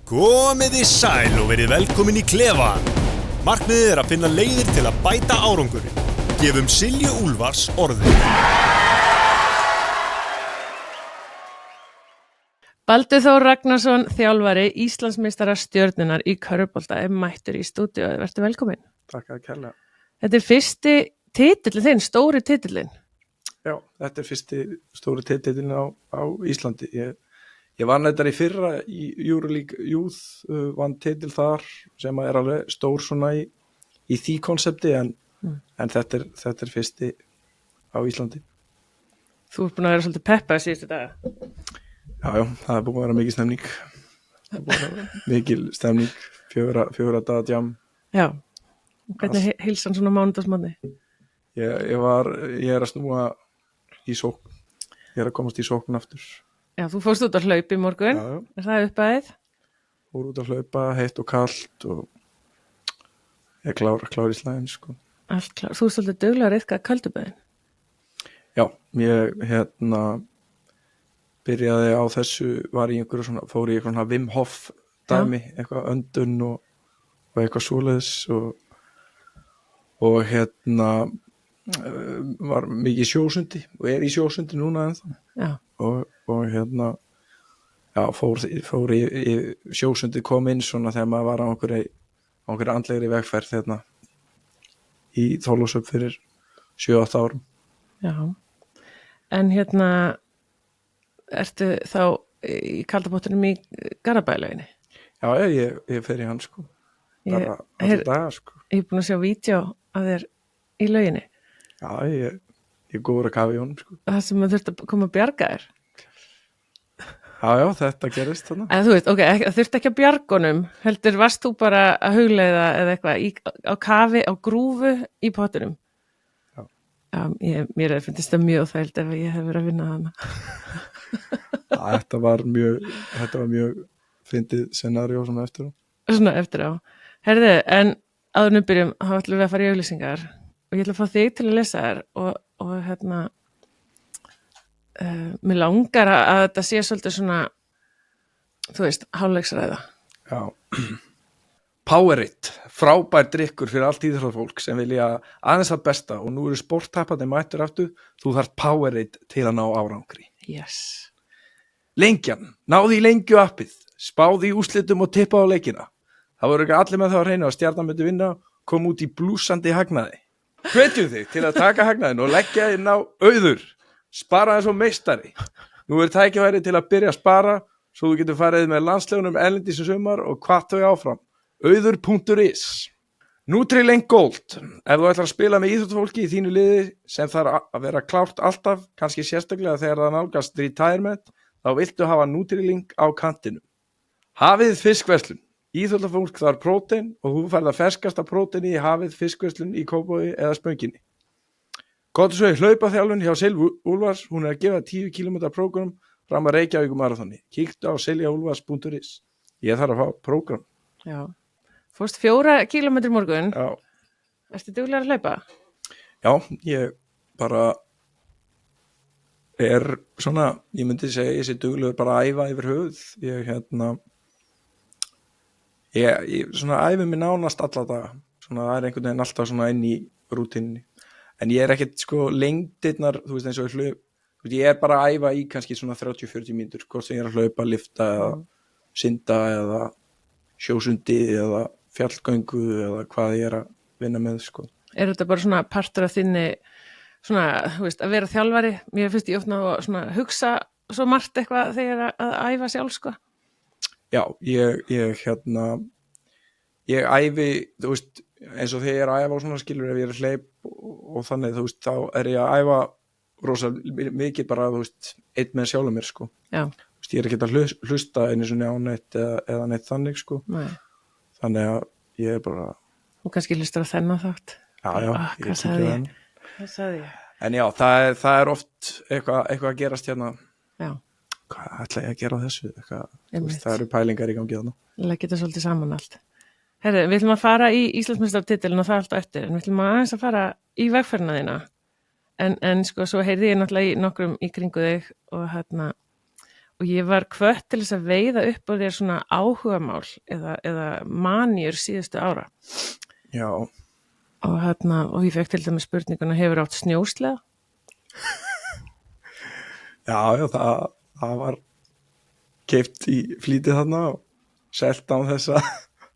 Komiði sæl og verið velkomin í klefann. Markmiðið að finna leiðir til að bæta árangurinn. Gefum Silju Úlfars orðið. Baldur Þór Ragnarsson, þjálfari Íslandsmeistara Stjörnunnar í körfubolta, mættur í stúdíu. Vertu velkomin. Takk að kærlega. Þetta fyrsti titillinn þinn, stóri titillinn. Já, þetta fyrsti stóri titillinn á Íslandi. Ég vann þetta í fyrra í Euroleague Youth, vann titil þar sem er alveg stór svona í því konsepti en þetta er fyrsti á Íslandi. Þú ert búin að vera svolítið peppað síðustu daga. Já, það er búin að vera mikil stemning. Mikil stemning, fjögurra daga djam. Já, hvernig heilsan svona mánudagsmorgni? Ég er að snúa í sókn. Ég er að komast í sókn aftur. Já, þú fórst út að hlaupa í morgun. Já. Er það uppæðið? Fór út að hlaupa, heitt og kalt og ég er klár í slæðin, sko. Allt klár. Þú ert svolítið duglegur eitthvað kaldubæðin. Já, ég byrjaði á þessu, fór í einhverjum svona Wim Hof dæmi, eitthvað öndun og eitthvað svoleiðis og var mikið í sjósundi og er í sjósundi núna ennþá. Já. Og fór í sjósundi, kom inn svona þegar maður var á einhverju andlegri vegferð í Þorlákshöfn fyrir 7-8 árum. Já, en ertu þá í kaldabottunum í Garðabæjarlauginni? Já, ég fer í hann, sko. Bara alltaf daga, sko. Ég er búin að sjá vídeo af þér í lauginni. Já, ég er góður að kafa í honum, sko. Það sem þurfti að koma að bjarga þér. Já, þetta gerist þarna. En þú veist, það þurfti ekki að bjarga honum. Heldur, varst þú bara að hugleiða eða eitthvað á kafi, á grúfu í pottinum? Já. Já, mér finnst það mjög þægilt ef ég hef verið að vinna þarna. Þetta var mjög fyndið scenaríó svona eftir á. Svona eftir á. Herðu, en áður nú byrjum, þá ætlum við að fara í auglýsingar og ég ætla að fá þig til að lesa þær og mér langar að þetta sé svolítið svona, þú veist, hálfleiksræða. Já. Powerade, frábær drykkur fyrir allt íþróttafólk sem vilja aðeins það besta og nú eru sporttappandi mættur aftur, þú þarft Powerade til að ná árangri. Yes. Lengjan, náðu í lengju appið, spáðu í úrslitum og tippa á leikina. Það voru ekki allir með það á hreinu að Stjarnan myndi vinna, kom út í blúsandi hagnaði. Hvetjum þig til að taka hagnaðin og leggja inn á auður. Spara eins og meistari. Nú er tækifæri til að byrja að spara svo þú getur farið með landslegunum erlendis í sumar og hvatt þau áfram. Auður.is. Nutrileng Gold. Ef þú ætlar að spila með íþróttafólki í þínu liði sem þarf að vera klárt alltaf, kannski sérstaklega þegar það nálgast retirement, þá viltu hafa Nutrileng á kantinu. Hafið fiskverslun. Íþróttafólk þarf prótein og þú færð að ferskasta próteini í Hafið fiskverslun í Kópavogi eða Spönginni. Góttu svo í hlaupaþjálfun hjá Silju Úlfars, hún er að gefa 10 km prógram fram að Reykjavík maraþoni. Kíktu á siljaúlfars.is. Ég þarf að fá prógram. Já. Fórst 4 kílómetri morgun. Já. Ertu duglegur að hlaupa? Já, ég bara er svona, ég myndi segja, ég sé duglegur bara að æfa yfir höfuð. Ég svona æfi mig nánast alla daga. Svona það er einhvern veginn alltaf svona inn í rútínni. En ég er ekkert sko lengdirnar, þú veist eins og ég er bara að æfa í kannski svona 30-40 mínútur, hvort sem ég er að hlaupa, lifta eða synda eða sjósundi eða fjallgöngu eða hvað ég er að vinna með, sko. Er þetta bara svona partur af þinni, svona, þú veist, að vera þjálfari? Mér finnst ég ofna að svona hugsa svo margt eitthvað þegar að æfa sjálf, sko. Já, ég æfi, þú veist, eins og þegar ég er að æfa á svona skilur ef ég er að hleyp og þannig, þú veist, þá er ég að æfa rosa mikið bara, þú veist, einn með sjálfum mér, sko. Já. Þú veist, ég er ekki að hlusta einu svona á neitt eða neitt þannig, sko. Nei. Þannig að ég er bara... Þú kannski hlustar á þennan þátt. Já, hvað sagði ég? Hvað sagði ég? En já, það er oft eitthvað að gerast hérna. Já. Hvað ætla ég að gera á þessu? Það eru pælingar í gangi þarna. Leggja þetta svolítið saman allt. Herðu, við ætlum að fara í Íslandsmeistaratitilinn og það allt á eftir, en við ætlum aðeins að fara í vegferðina þína. En sko, svo heyrði ég náttúrulega í nokkrum í kringu þig og og ég var hvött til þess að veiða upp á þér svona áhugamál eða manjur síðustu ára Já, og ég fekk til dæmis spurninguna hefur átt snjóslega? já, það var keypt í flýtið þarna og selt á þess að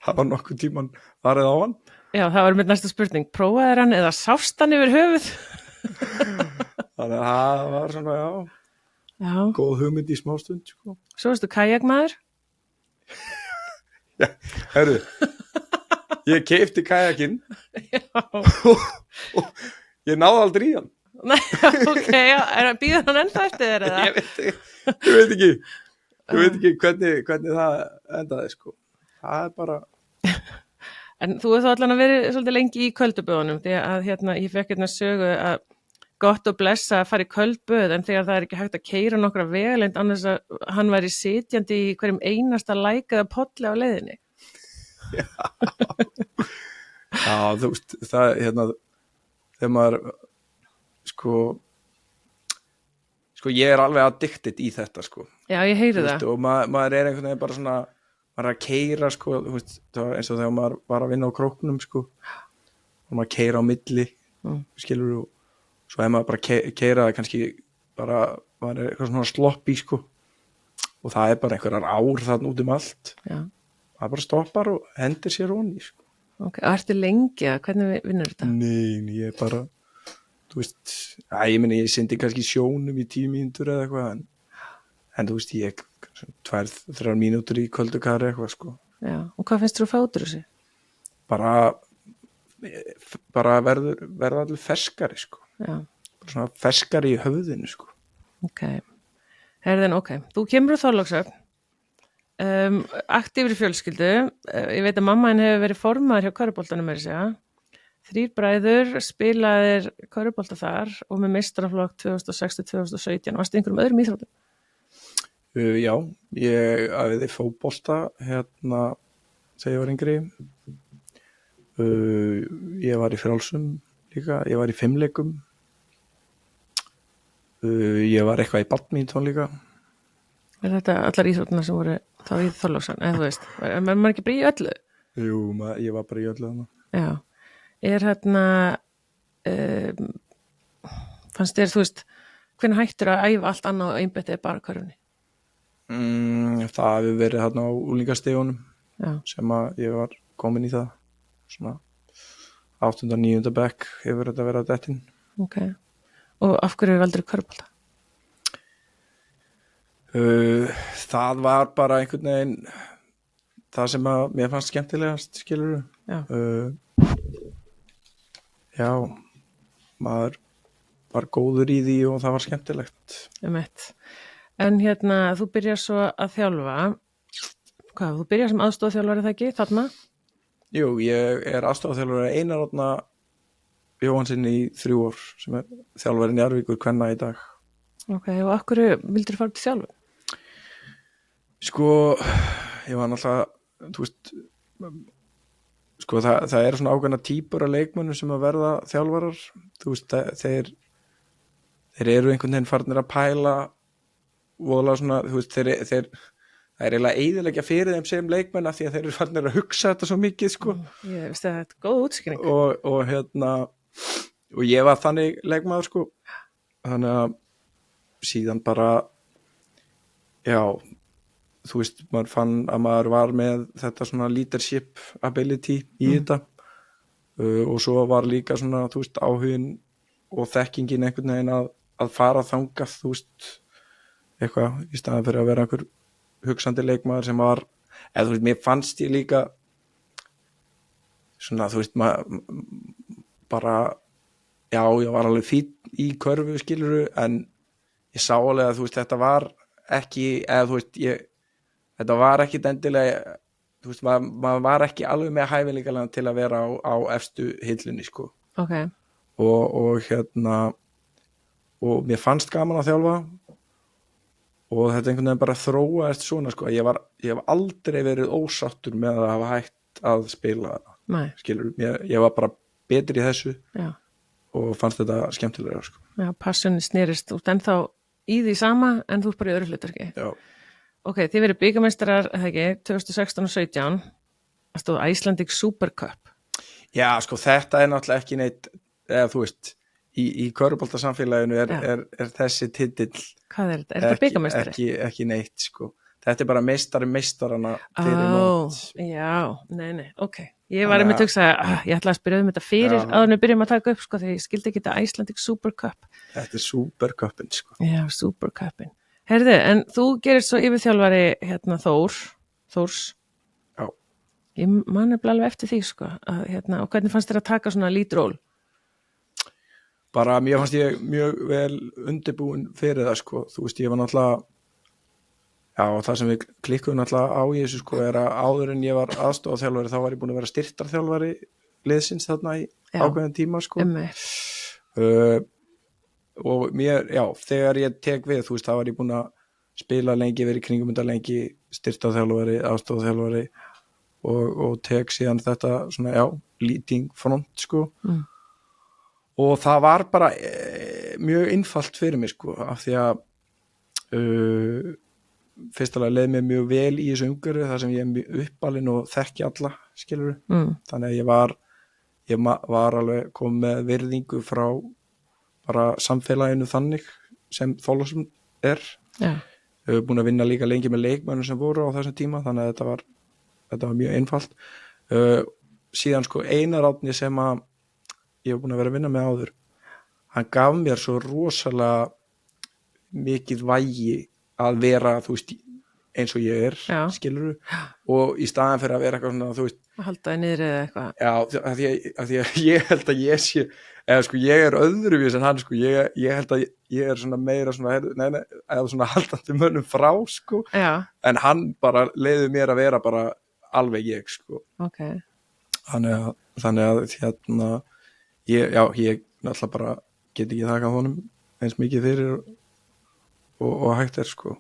hafa nokkuð tíman farið á hann. Já, það var mitt næsta spurning, prófaðir hann eða sást hann yfir höfuð? Þannig að það var svona, Já, góð hugmynd í smástund, sko. svo varstu kajakmaður? Já, herru, ég keypti kajakinn Já, og ég náði aldrei í hann. nei, ok, býður hann ennþá eftir þér eða? Ég veit ekki hvernig það endaði, sko. Það er bara... En þú hefur þá allan að verið svolítið lengi í kölduböðunum því að ég fekk sögu að gott og blessa að fara í köldböð en þegar það er ekki hægt að keyra nokkra vegalengd annars að hann væri sitjandi í hverjum einasta læk eða polli á leiðinni. Já, þú veist, það, þegar maður, sko, ég er alveg addicted í þetta, sko. Já, ég heyri Þú það. veist, og maður er einhvern veginn bara svona, maður er að keyra, sko, þú veist, það var eins og þegar maður var að vinna á króknum, sko, og maður keyra á milli, skilur, og svo er maður bara keyra kannski bara, maður er eitthvað svona sloppy, sko, og það er bara einhverjar ár þarna út allt. Já. Maður bara stoppar og hendir sér honni, sko. Ok, og ertu lengi að hvernig vinnur þetta? Nei, ég er bara, þú veist, ég syndi kannski sjónum í 10 mínútur eða eitthvað, en þú veist, ég 2-3 mínútur í köldukari eitthvað, sko. Já, og hvað finnst þú að fá út úr þessu? Bara verða allir ferskari, sko. Já, Bara svona ferskari í höfðinu, sko. ok. Herðin, ok. Þú kemur úr Þorlákshöfn, aktífri fjölskyldu, ég veit að mammaðin hefur verið formaður hjá körfuboltanum meira að segja. 3 bræður, spilaðir körfubolta þar og með meistaraflokk 2016-2017. Varstu einhverjum öðrum íþróttum? Já, ég æfiði fótbolta þegar ég var yngri. Ég var í frjálsum líka, ég var í fimleikum. Ég var eitthvað í badminton líka. Er þetta allar íþróttina sem voru þá í Þorlákshöfn, eða þú veist, er maður ekki bara í öllu? Jú, ég var bara í öllu þarna. Já, er fannst þér, þú veist, hvernig hættur að æfa allt annað og einbettið bara körfunni? Það hefur verið þarna á úlingastegunum sem að ég var komin í það svona 8. og 9. bekk hefur þetta verið að dettin. Ok, og af hverju valdur þú körfubolta? Það var bara einhvern veginn það sem að mér fannst skemmtilegast, skilurðu. Já, maður var góður í því og það var skemmtilegt. En þú byrjar svo að þjálfa. Hvað, þú byrjar sem aðstoðarþjálfari það ekki, þarna? Jú, ég er aðstoðarþjálfari Einar Árna Jóhannsson í 3 ár sem er þjálfari Njarðvíkur kvenna í dag. Ok, og af hverju vildur þú fara til þjálfun? Sko, ég var náttúrulega, þú veist, sko það er svona ákveðna típur af leikmönnum sem að verða þjálfarar, þú veist, þeir eru einhvern veginn farnir að pæla voðalega svona, þú veist, það er eiginlega eyðileggja fyrir þeim sem leikmenn af því að þeir eru farnir að hugsa þetta svo mikið, sko. Ég veist að þetta er góð útskýring. Og ég var þannig leikmaður, sko, þannig að síðan bara, já, þú veist, maður fann að maður var með þetta svona leadership ability í þetta og svo var líka svona, þú veist, áhugin og þekkingin einhvern veginn að fara þangað, þú veist, eitthvað í staðan fyrir að vera einhver hugsandi leikmaður sem var, eða þú veist, mér fannst ég líka svona, þú veist, maður bara, já, ég var alveg fínn í körfu, skiluru, en ég sá alveg að, þú veist, þetta var ekki, eða þú veist, þetta var ekki endilega, þú veist, maður var ekki alveg með hæfileikalega til að vera á efstu hillunni, sko. Ok. Og og mér fannst gaman að þjálfa og þetta einhvern veginn bara þróaðist svona, sko. Ég hef aldrei verið ósáttur með að hafa hægt að spila, skilur, ég var bara betri í þessu. Já. Og fannst þetta skemmtilega, sko. Já, passionið snerist út ennþá í því sama en þú ert bara í öðru hlutverki. Já. Ok, þið verið byggameistarar, eða ekki, 2016 og 17, það stóð Icelandic Super Cup. Já, sko, þetta er náttúrulega ekki neitt, eða þú veist, í körfuboltasamfélaginu er þessi titill Hvað er þetta? Er þetta byggameistari? ekki neitt, sko. Þetta er bara meistarana fyrir mót. Já, nei, ok. Ég var einmitt að hugsa að ég ætla að spyrja þetta fyrir áður en við byrjum að taka upp, sko, því ég skildi ekki þetta Icelandic Super Cup. Þetta er Super Cupin, sko. Já, Super Cupin. Herðu, en þú gerir svo yfirþjálfari Þórs. Já. Ég man alveg eftir því, sko, að, og hvernig fannst þér að taka svona lead role? Bara mér fannst ég mjög vel undirbúin fyrir það, sko. Þú veist, ég var náttúrulega, já, það sem við klikkuðum náttúrulega á í þessu, sko, er að áður en ég var aðstoðarþjálfari, þá var ég búin að vera styrktarþjálfari liðsins þarna í ákveðin tíma, sko. Og mér, já, þegar ég tek við, þú veist, þá var ég búin að spila lengi, verið kringum þetta lengi, styrktarþjálfari, aðstoðarþjálfari og tek síðan þetta svona, já, leading front, sko. Og það var bara mjög einfalt fyrir mig, sko, af því að fyrstulega leið mér mjög vel í þessu umhverfi þar sem ég er uppalinn og þekki alla, skilur. Þannig að ég var alveg komið með virðingu frá bara samfélaginu þannig sem Þorlákshöfn er. Búin að vinna líka lengi með leikmönnum sem voru á þessum tíma, þannig að þetta var mjög einfalt. Síðan, sko, Einar Árni sem að ég hef búin að vera að vinna með áður, hann gaf mér svo rosalega mikið vægi að vera, þú veist, eins og ég er, skilurðu, og í staðan fyrir að vera eitthvað svona, þú veist, að halda þig niðri eða eitthvað. Já, af því að ég held að ég sé, eða sko, ég er öðruvís en hann, sko, ég held að ég er svona meira svona, eða svona haldandi mönnum frá, sko, en hann bara leiði mér að vera bara alveg ég, sko. Ok. Þannig að hérna, ég náttúrulega bara get ekki þakkað honum eins mikið fyrir og hægt er, sko.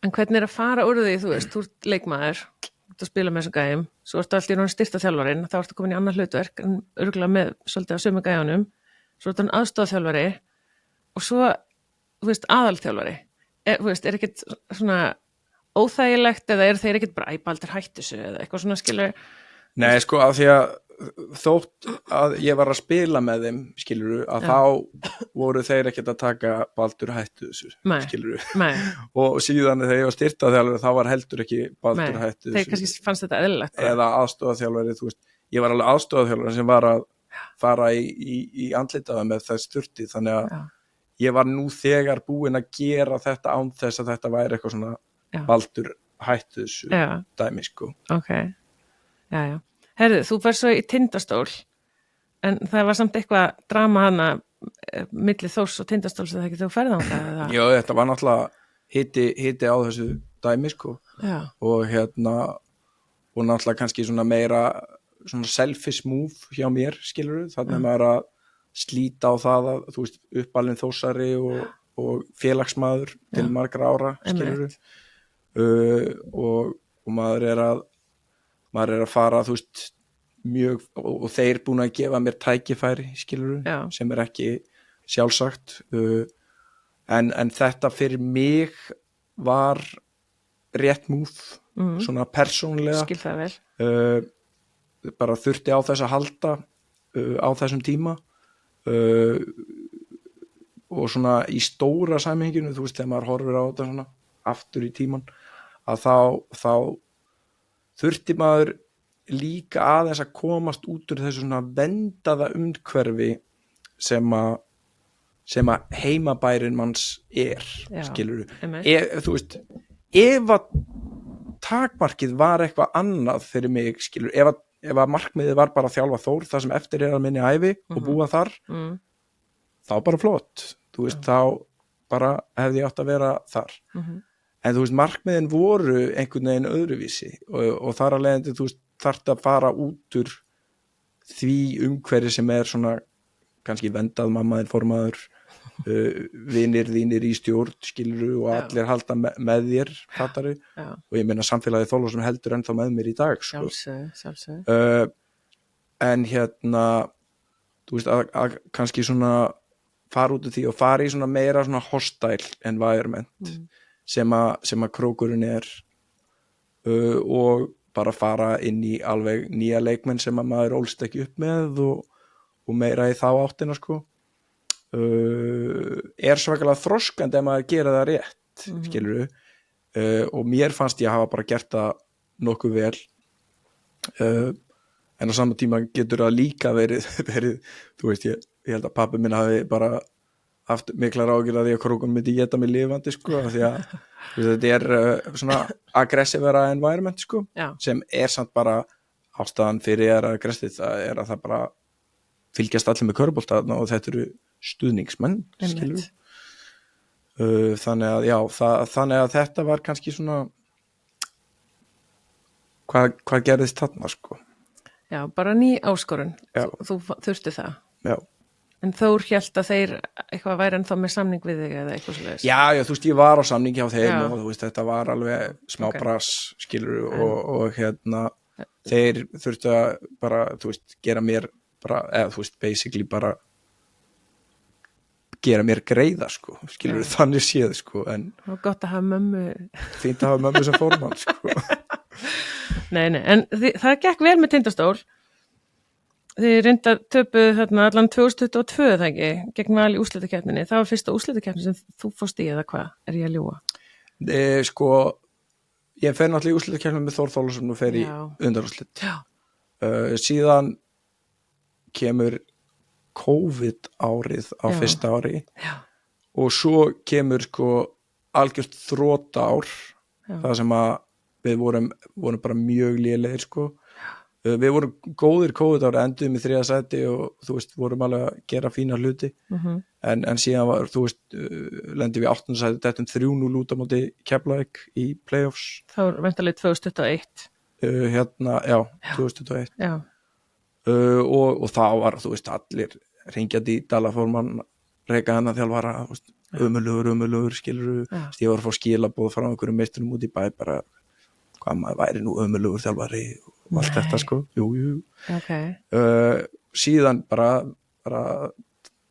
En hvernig er að fara úr því, þú veist, þú ert leikmaður, þú ert að spila með þessum gæjum, svo ertu alltaf í raun styrktarþjálfarinn, þá ertu komin í annað hlutverk, en örugglega með svolítið á sömu gæjanum, svo ertu hann aðstoðarþjálfari og svo, þú veist, aðalþjálfari. Þú veist, er ekkert svona óþægilegt eða eru þeir ekkert bara æbaldir hættu þessu eða eitthvað svona, skilur? Nei, sko, af því að þótt að ég var að spila með þeim, skiluru, að þá voru þeir ekkert að taka Baldur hættu þessu, skiluru. Og síðan þegar ég var styrktarþjálfari þá var heldur ekki Baldur hættu þessu. Þeir kannski fannst þetta eðlilegt. Eða aðstoðarþjálfari, þú veist, ég var alveg aðstoðarþjálfari sem var að fara í andlitaða með þess þurfti, þannig að ég var nú þegar búinn að gera þetta án þess að þetta væri eitthvað svona Baldur hættu þessu dæmi, sko. Ok, já. Herðu, þú fær svo í Tindastól, en það var samt eitthvað drama hana milli Þórs og Tindastóls eða ekki þú ferði á það? Já, þetta var náttúrulega hiti á þessu dæmi, sko. Og og náttúrulega kannski svona meira svona selfish move hjá mér, skilurðu, þannig að maður að slíta á það að, þú veist, uppalinn Þórsari og félagsmaður til margra ára, skilurðu. Og maður er að fara, þú veist, mjög, og þeir búin að gefa mér tækifæri, skilurðu, sem er ekki sjálfsagt, en þetta fyrir mig var rétt múf, svona persónlega. Skil það vel. Bara þurfti á þess að halda á þessum tíma, og svona í stóra samhenginu, þú veist, þegar maður horfir á þetta svona aftur í tíman, að þá þurfti maður líka aðeins að komast út úr þessu svona vendaða umhverfi sem að heimabærin manns skilurðu. Þú veist, ef að takmarkið var eitthvað annað fyrir mig, skilurðu, ef að markmiðið var bara að þjálfa Þór það sem eftir er að minni ævi og búa þar, þá bara flott, þú veist, þá bara hefði ég átt að vera þar. En þú veist, markmiðin voru einhvern veginn öðruvísi og þar að leiðandi, þú veist, þarft að fara út úr því umhverfi sem er svona kannski vendað, mammaðin, formaður, vinir þínir í stjórn, skiluru, og allir halda með þér, fattari, og ég meina samfélagið Þorlákshöfn heldur ennþá með mér í dag, sko. Sjálfsögðu. En þú veist, að kannski svona fara út úr því og fara í svona meira svona hostile environment sem að krókurinn og bara fara inn í alveg nýja leikmenn sem að maður ólst ekki upp með og meira í þá áttina sko svakalega þroskandi ef maður gera það rétt skilurðu og mér fannst ég hafa bara gert það nokkuð vel en á sama tíma getur það líka verið þú veist ég held að pabbi minn hafi bara haft miklar ágjur að því að krókun myndi geta mig lifandi sko því að þetta svona aggressivera environment sko sem samt bara ástæðan fyrir aggressið það að það bara fylgjast allir með körfubolta og þetta eru stuðningsmenn skilur þannig að þetta var kannski svona hvað gerðist þarna sko Já, bara ný áskorun þú þurfti það Já En Þór hélt að þeir eitthvað væri ennþá með samning við þig eða eitthvað svoleiðis? Já, þú veist, ég var á samningi á þeim og þú veist, þetta var alveg smá brass, skilur og þeir þurftu að bara, þú veist, gera mér bara, eða þú veist, basically bara gera mér greiða, sko, skilur þannig séð, sko, en og gott að hafa mömmu fínt að hafa mömmu sem formann, sko Nei, en það gekk vel með Tindastól Þið reynda töpuð þarna allan 2022 það ekki, gegn Val í úrslitakeppninni. Það var fyrsta úrslitakeppni sem þú fórst í eða hvað, er ég að ljúga? Sko, ég fer náttúrulega í úrslitakeppni með Þór Þórðarson og fer í undanúrslit. Síðan kemur COVID árið á fyrsta ári og svo kemur sko algjört þrota ár, það sem að við vorum bara mjög lélegir sko. Við vorum góðir COVID ára enduðum í 3. sæti og þú veist, vorum alveg að gera fína hluti en síðan var, þú veist, lendum við 8. sæti þetta 3-0 út á móti Keflavík í playoffs. Það var væntanlega 2021. 2021. Já. Og það var, þú veist, allir hringjandi í Dalaformann, reka hennar þjálfara, þú veist, ömurlegur, skilur ég var að fá skilaboð frá einhverjum meisturum út í bæ, bara hvað maður væri nú ömurlegur þjálfari og allt þetta sko, jú. Okay. Síðan bara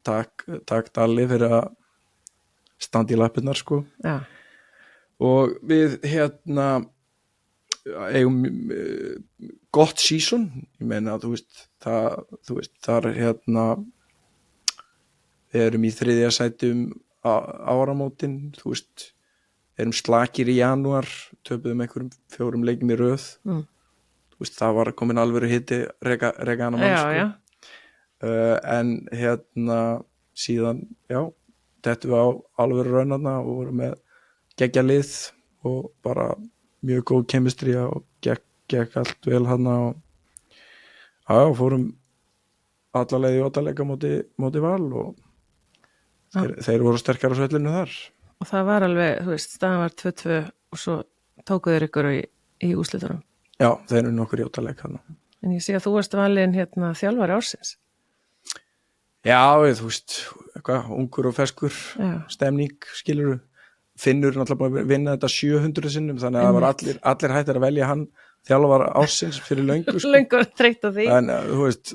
takk Dalli fyrir að standa í lappirnar sko. Já. Og við eigum gott season, ég meina þú veist, þar við erum í 3. sæti áramótin, þú veist, erum slakir í janúar, töpuðum einhverjum 4 leikjum í röð. Þú veist, það var komin alvöru hiti reka hana mann sko. En síðan, þetta við á alvöru raunarna og vorum með geggja lið og bara mjög góð kemistri og gekk allt vel hana og fórum alla leið í 8 leika móti Val og þeir voru sterkar á svellinu þar. Og það var alveg, þú veist, staðan var 2-2 og svo tókuður ykkur í úrslitunum. Já, þeir eru nokkur í 8 leik hana. En ég sé að þú varst valinn þjálfari ársins. Já, þú veist, eitthvað, ungur og feskur, stemning, skilur Finnur náttúrulega búin að vinna þetta 700 sinnum, þannig að það var allir hættir að velja hann þjálfari ársins fyrir löngu. Sko. Löngu þreytt á því. En þú veist,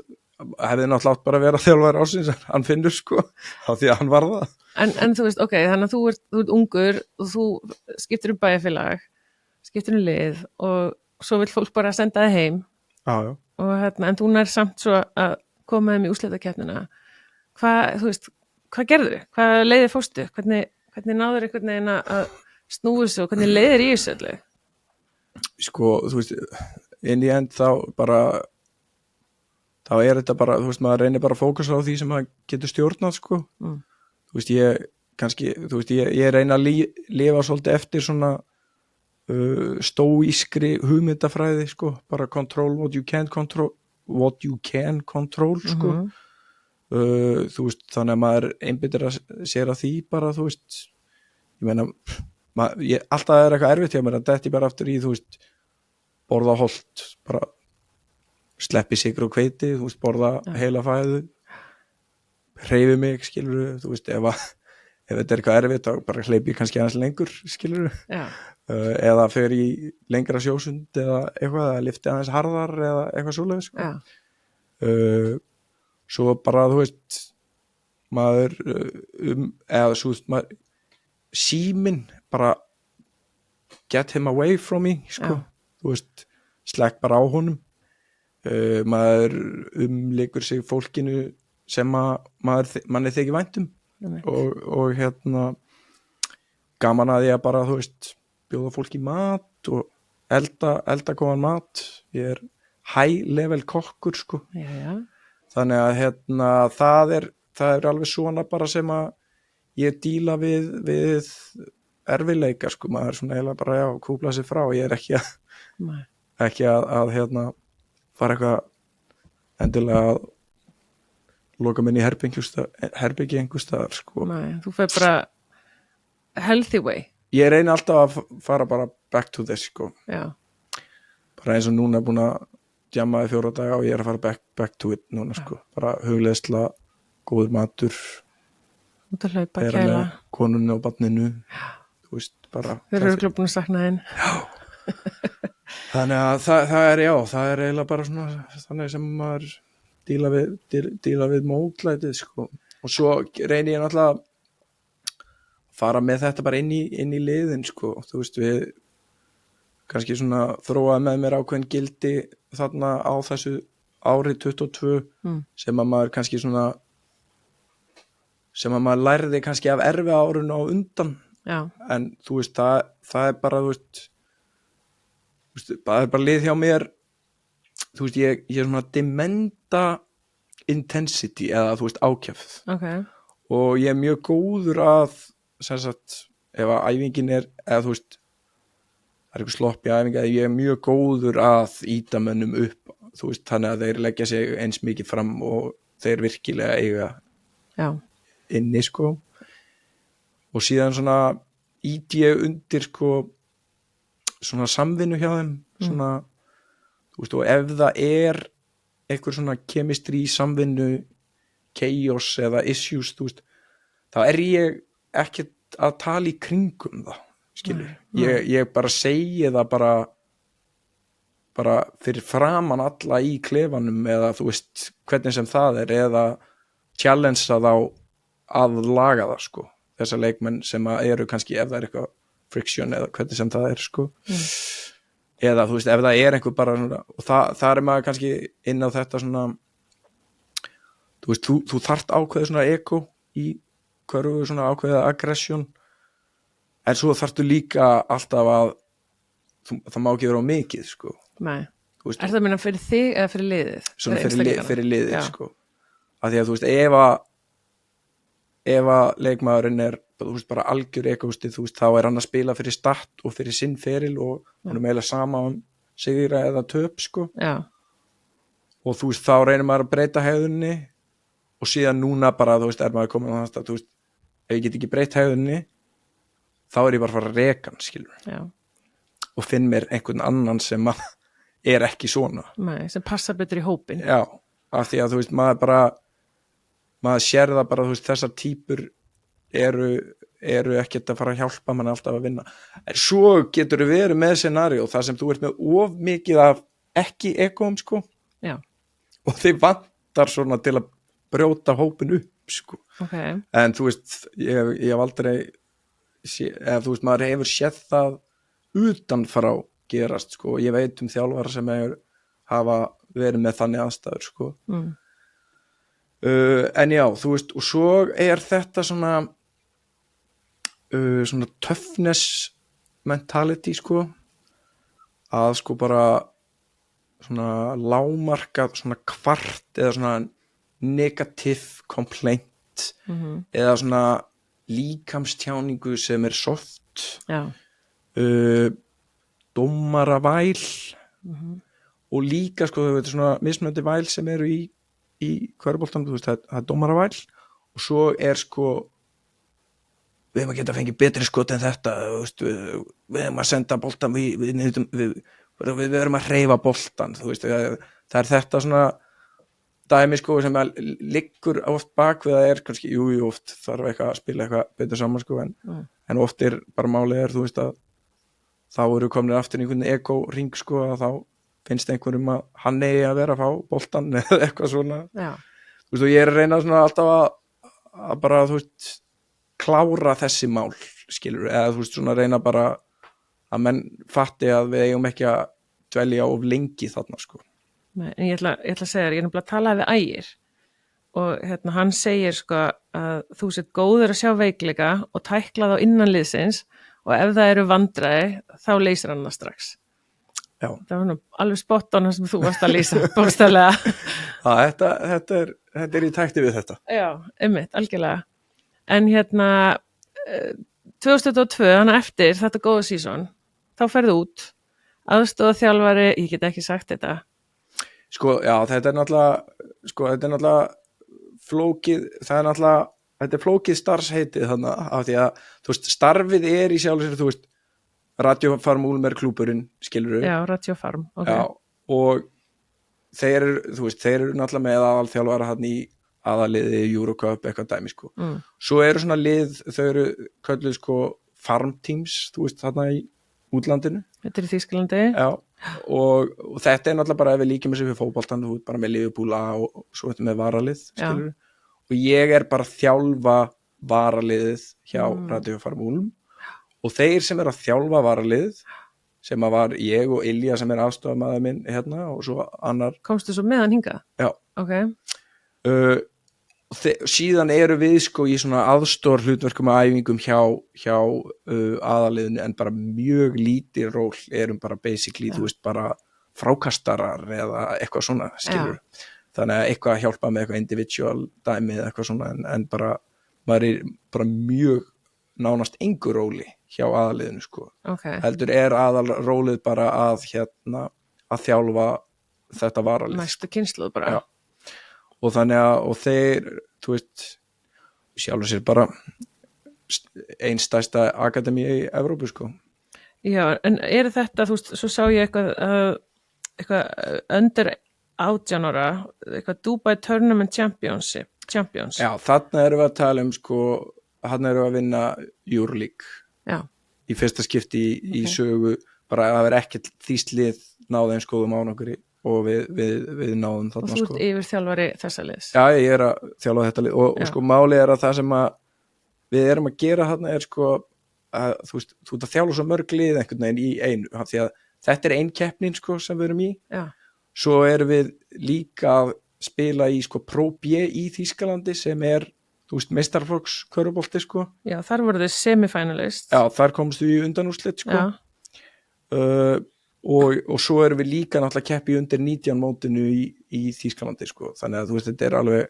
hefði náttúrulega bara að vera þjálfari ársins, hann Finnur sko, á því að hann var það. En þú veist, ok, þannig að þú ert ungur og þú skiptir bæjarfélag, skiptir lið og svo vill fólk bara senda þig heim. Já. Og en þú nær samt svo að koma þeim í úrslitakeppnina. Hvað gerðu? Hvað leiðir fórstu? Hvernig náður einhvern veginn að snúi þessu og hvernig leiðir í þessu öllu? Sko, þú veist, inn í end þá er þetta bara, þú veist, maður reynir bara að fókusa á því sem maður getur stjórnað, sko. Þú veist, ég reyna að lifa svolítið eftir svona stóískri hugmyndafræði, sko, bara control what you can control, sko. Þú veist, þannig að maður einbyttir að sér að því bara, þú veist, ég meina alltaf er eitthvað erfitt hjá mér að detti bara aftur í, þú veist, borða holt, bara sleppi sykur og hveiti, þú veist, borða heila fæðu, hreyfi mig, skilur, þú veist, ef þetta er eitthvað erfitt þá bara hleypi ég kannski aðeins lengur, skilur, eða fer í lengra sjósund eða eitthvað, eða lyfti aðeins harðar eða eitthvað svoleiðis, sko. Svo bara, þú veist, maður eða svo maður, síminn bara get him away from me sko. Þú veist, slekk bara á honum. Maður umleikur sig fólkinu sem manni þykir vænt og gaman að ég bara, þú veist, bjóða fólki mat og elda góðan mat. Ég er high level kokkur sko. Já. Þannig að það er alveg svona bara sem að ég díla við erfiðleika sko. Maður er svona eiginlega bara kúpla sig frá. Ég er ekki að fara eitthvað endilega að loka minni herbyggi einhvers staðar sko. Nei, þú fer bara healthy way. Ég reyni alltaf að fara bara back to this sko. Já. Bara eins og núna er búin að djamma í 4 daga og ég er að fara back to it núna sko. Bara hugleiðsla, góður matur, Út að hlaupa, vera kæla. með konunni og barninu. Þú veist, bara Þeir eru örugglega búin að sakna þín. þannig að það er eiginlega bara svona þannig sem maður díla við mótlætið sko. Og svo reyni ég náttúrulega að fara með þetta bara inn í liðin sko. Þú veist, við kannski svona þróaði með mér ákveðin gildi þarna á þessu ári 22 sem að maður kannski svona sem að maður lærði kannski af erfi árun á undan. Já. En þú veist, það er bara þú veist, það er bara lið hjá mér. Þú veist, ég er svona dementa intensity eða þú veist ákjafð. Okay. Og ég er mjög góður að sem sagt, ef að æfingin er eða þú veist, það er eitthvað sloppy æfing að ég er mjög góður að ýta mönnum upp, þú veist, þannig að þeir leggja sig eins mikið fram og þeir virkilega eiga inni sko. Og síðan svona ýti ég undir sko svona samvinnu hjá þeim svona, þú veist, og ef það er einhver svona chemistry samvinnu chaos eða issues, þú veist, þá er ég ekkert að tala í kringum það, skilur. Ég bara segi það bara fyrir framan alla í klefanum eða þú veist hvernig sem það er eða challenge þá að laga það sko. Þessar leikmenn sem eru kannski ef það er eitthvað friction eða hvernig sem það er sko. Eða þú veist ef það er einhver bara svona, og það er maður kannski inn á þetta svona, þú veist, þú þarft ákveðið svona ego í hverju svona ákveðið aggression, en svo þarftu líka alltaf að það má ekki vera á mikið sko. Nei. Veist, er það að minna fyrir þig eða fyrir liðið? Svona fyrir liðið sko. Af því að þú veist ef að leikmaðurinn er þú veist bara algjör egoisti, þú veist þá er hann að spila fyrir start og fyrir sinn feril og hann er meila sama sigra eða töp sko. Já. Og þú veist þá reynir maður að breyta hegðunni og síðan núna bara þú veist er maður komin á það, þú veist ef ég get ekki breytt hegðunni þá er ég bara að fara að reka hann, skilur. Já. Og finn mér einhvern annan sem er ekki svona. Nei, sem passar betur í hópin. Já, af því að þú veist maður sér það bara, þú veist, þessar típur eru ekkert að fara að hjálpa mann alltaf að vinna. En svo getur þú verið með scenaríu þar sem þú ert með of mikið af ekki egóm sko. Já. Og þið vantar svona til að brjóta hópin upp sko. Okay. En þú veist, ég hef aldrei eða þú veist, maður hefur séð það utan frá gerast sko. Ég veit þjálfara sem hafa verið með þannig aðstæður sko. En já, þú veist, og svo er þetta svona toughness mentality sko, að sko bara svona lágmarka svona kvart eða svona negative complaint eða svona líkamstjáningu sem er soft. Já. Dómaravæl og líka sko, þú veit, svona mismunandi væl sem eru í hverfuboltanum, þú veist, það er dómaravæl og svo er sko við hefum að geta fengið betri skot en þetta, þú veist, við hefum að senda boltan, við verum að hreyfa boltan, þú veist, það er þetta svona dæmi sko sem liggur oft bak við að er kannski, jú, oft þarf eitthvað að spila eitthvað betur saman sko, en oft er bara málið þú veist að þá eru komnir aftur einhvern ego-ring sko, að þá finnst einhverjum að hann eigi að vera að fá boltan eða eitthvað svona. Já. Þú veist, og ég er að reyna svona alltaf að bara, þú veist, klára þessi mál, skilur, eða þú veist, svona reyna bara að menn fatti að við eigum ekki að dvelja of lengi þarna, sko. Nei, en ég ætla að segja þér, ég er nefnilega að tala við Ægir og hann segir sko að þú sett góður að sjá veikleika og tækla þá innan liðsins og ef það eru vandræði þá leysir hann það strax. Já. Það var nú alveg spot on sem þú varst að lýsa, bókstaflega. Þetta er í tækti við þetta. Já, einmitt, algjörlega. En 2022, hann eftir þetta góða sísón, þá ferðu út, aðstoðarþjálfari, ég get ekki sagt þetta. Sko, já, þetta er náttúrulega flókið, þetta er flókið starfsheitið þannig af því að, þú veist, starfið er í sjálf sér, þú veist, Radiofarm Úlmer klúburinn, skilurðu? Já, Radiofarm, ok. Já, og þeir eru náttúrulega með aðalþjálfara hann í aðaliði Eurocup, eitthvað dæmi, sko. Svo eru svona lið, þau eru kölluð, sko, farmteams, þú veist, þarna í útlandinu. Þetta er í Þýskalandi. Já, og þetta er náttúrulega bara ef við líkjum þessu við fótboltann, þú veist, bara með Liverpool og svo þetta með varalið, skilurðu? Og ég er bara að þjálfa varaliðið hjá Radiofarm Úlm og þeir sem eru að þjálfa varaliðið sem að var ég og Ilja sem er aðstofamaður minn hérna og svo annar. Komstu svo með hann hingað? Já. Ok. Síðan eru við sko í svona aðstór hlutverkum að æfingum hjá aðaliðinu en bara mjög lítið ról erum bara basically, þú veist, bara frákastarar eða eitthvað svona, skilur. Þannig að eitthvað að hjálpa með eitthvað individual dæmi eða eitthvað svona en bara, maður er bara mjög nánast engu róli hjá aðaliðinu sko. Okay. Heldur er aðalrólið bara að þjálfa þetta varalið. Næstu kynslóð bara. Já. Og þannig að, og þeir, þú veist, sjálfur sér bara einn stærsta akademi í Evrópu sko. Já, en er þetta, þú veist, svo sá ég eitthvað undir 18 ára, eitthvað Dubai Tournament Champions. Já, þarna erum við að tala sko, þarna erum við að vinna Euroleague. Já. Í fyrsta skipti í sögu, bara að það veri ekkert þýst lið náðu eins góðum ánokkur og við náðum þarna sko. Og þú ert yfir þjálfari þessa liðs. Já, ég er að þjálfa þetta lið og sko málið er að það sem að við erum að gera þarna er sko að þú veist, þú ert að þjálfa svo mörg lið einhvern veginn í einu, því að þetta er ein keppnin sko sem við erum í. Já. Svo erum við líka að spila í sko Pro B í Þýskalandi sem er, þú veist, meistaraflokks körfubolti sko. Já, þar voru þau semifinalist. Já, þar komst við í undanúrslit sko. Og svo erum við líka náttúrulega keppi undir 19 mótinu í Þýskalandi sko. Þannig að þú veist, þetta er alveg.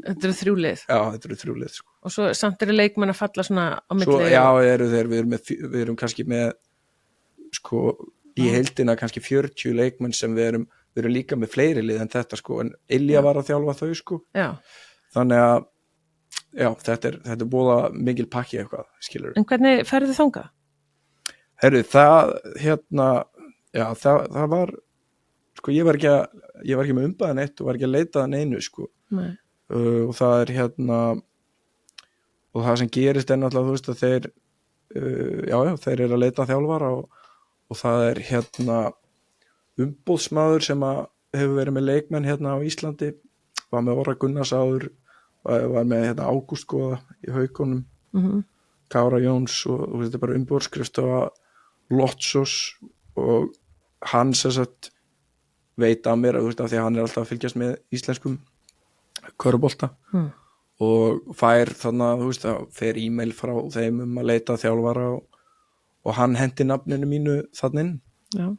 Þetta eru 3 lið. Já, þetta eru 3 lið sko. Og svo samt eru leikmenn að falla svona á milli. Svo, já, við erum kannski með sko í heildina kannski 40 leikmenn sem við erum líka með fleiri lið en þetta sko, en Ilja var að þjálfa þau sko. Já. Þannig að já, þetta er búið mikil pakki eitthvað, skilur. En hvernig ferðu þangað? Herru, það var sko, ég var ekki með umbaðan eitt og var ekki að leita að neinu sko. Nei. Og það er og það sem gerist er náttúrulega, þú veist, að þeir eru að leita að þjálfara og það er umbóðsmaður sem hefur verið með leikmenn á Íslandi, var með Orra Gunnars áður, var með Ágúst Góða í Haukunum, Kára Jóns og þetta er bara umbóðskrifstofa Lotsos og hann sem sagt veit af mér, þú veist, af því að hann er alltaf að fylgjast með íslenskum körfubolta og fær þannig að, þú veist, að fer e-mail frá þeim að leita þjálfara og hann hendi nafninu mínu þannig. Já.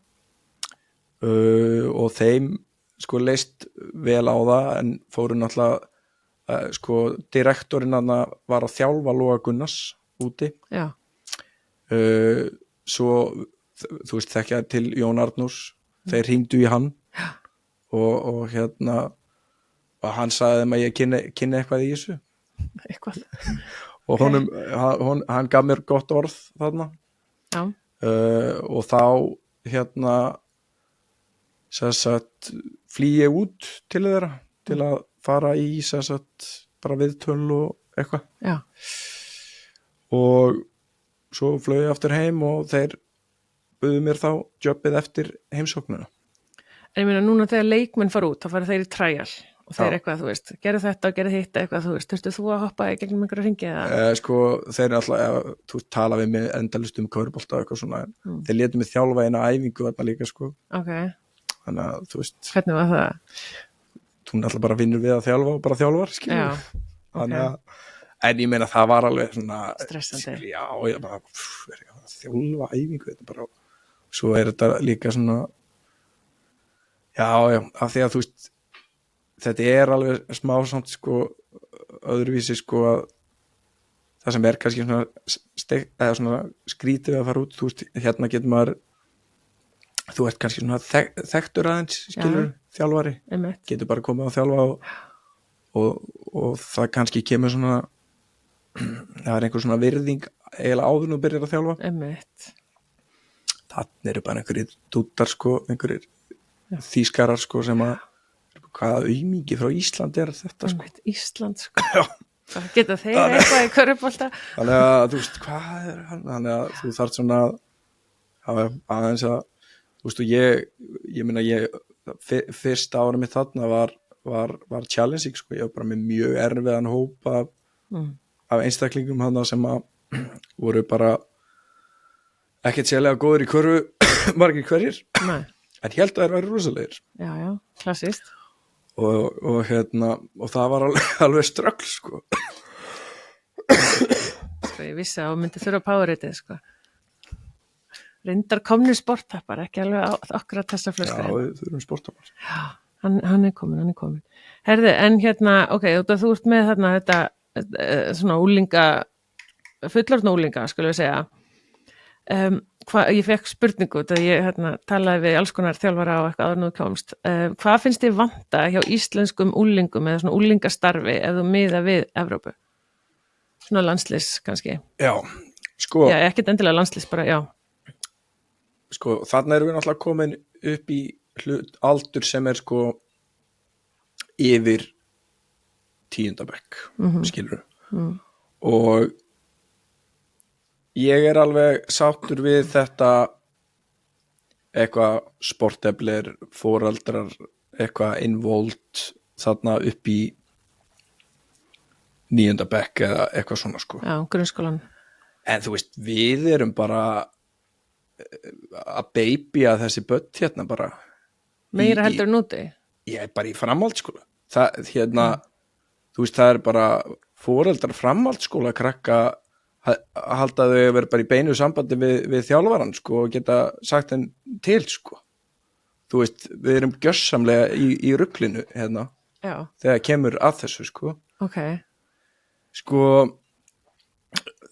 Og þeim sko leist vel á það en fóru náttúrulega sko direktorinn var að þjálfa Lóa Gunnars úti. Já. Svo þú veist þekkja til Jón Arnús, þeir hringdu í hann og og hann sagði þeim að ég kynni eitthvað í þessu. Eitthvað. Og hann gaf mér gott orð þarna. Já. Og þá flýi ég út til þeirra til að fara í bara viðtöl og eitthvað. Já. Og svo flög ég aftur heim og þeir buðu mér þá jobbið eftir heimsóknuna. En ég meina núna þegar leikmenn fara út, þá fara þeir í trial og þeir Já. eitthvað, þú veist, gerðu þetta og gerðu hitt eitthvað, þú veist, þurftu þú að hoppa í gegnum einhverja hringi eða? Sko, þeir alltaf, þú tala við mig endalust körfubolta og eitthvað svona, þeir létu mig þjálfa eina æfingu þarna líka, sko, Ok, þannig að, þú veist, hvernig var það? þú alltaf bara vinnur við að þjálfa og bara þjálfar, skilur Já, þannig að, en ég meina það var alveg svona, Stressandi. já, ég bara, er ég að þjálfa æfingu, þetta bara, svo er þetta líka svona, já, af því að þú veist, þetta er alveg smá samt sko öðruvísi sko að það sem er kannski svona, eða svona skrítið við að fara út, þú veist, hérna getur maður þú ert kannski svona þekktur aðeins, skilur, þjálfari einmitt. getur bara komið að þjálfa og það kannski kemur svona það er einhver svona virðing eiginlega áður nú byrjar að þjálfa Einmitt. þannig eru bara einhverjir dúttar sko, einhverjir þýskarar sko sem að hvaða aumingi frá Íslandi er þetta sko. Einmitt. Ísland sko. Það geta þeir eitthvað í körfubolta. Þannig að þú veist hvað er hann, þannig að þú þarft svona aðeins að þú veist og ég meina fyrsta ára mitt þarna var challenging sko, ég var bara með mjög erfiðan hóp af einstaklingum hann sem að voru bara ekkert sérlega góður í körfu margir hverjir Nei. en ég held að þeir væri rosalegir Já, klassist. og það var alveg ströggl sko. Sko ég vissi að þú myndi þurfa powerritið sko. Reyndar komnir sporttappar, ekki alveg okkur að testa flösku. Já, við þurfum sportapar. Já, hann er komin. Herði, en hérna, ok, þú ert með þarna þetta svona fullorðna úlinga, skulum við segja. Ég fekk spurningu þegar ég talaði við alls konar þjálfara á eitthvað áður nú komst. Hvað finnst þið vanta hjá íslenskum úlingum eða svona úlingastarfi ef þú miða við Evrópu? Svona landslis kannski. Já, sko. Já, ekkert endilega landslis, bara, já. Sko, þarna erum við náttúrulega komin upp í aldur sem er sko yfir 10. bekk, skilur. Og ég er alveg sáttur við þetta eitthvað sporteflir, foreldrar, eitthvað involved þarna upp í 9. bekk eða eitthvað svona sko. Já, grunnskólan. En þú veist, við erum bara að babya þessi börn hérna bara. Meira heldur núti? Ég er bara í framhaldsskóla. Það, þú veist, það er bara foreldrar framhaldsskóla krakka halda þau að vera bara í beinu sambandi við þjálfaran sko og geta sagt henn til sko. Þú veist, við erum gjörsamlega í ruglinu hérna. Já. Þegar kemur að þessu sko. Ok. Sko,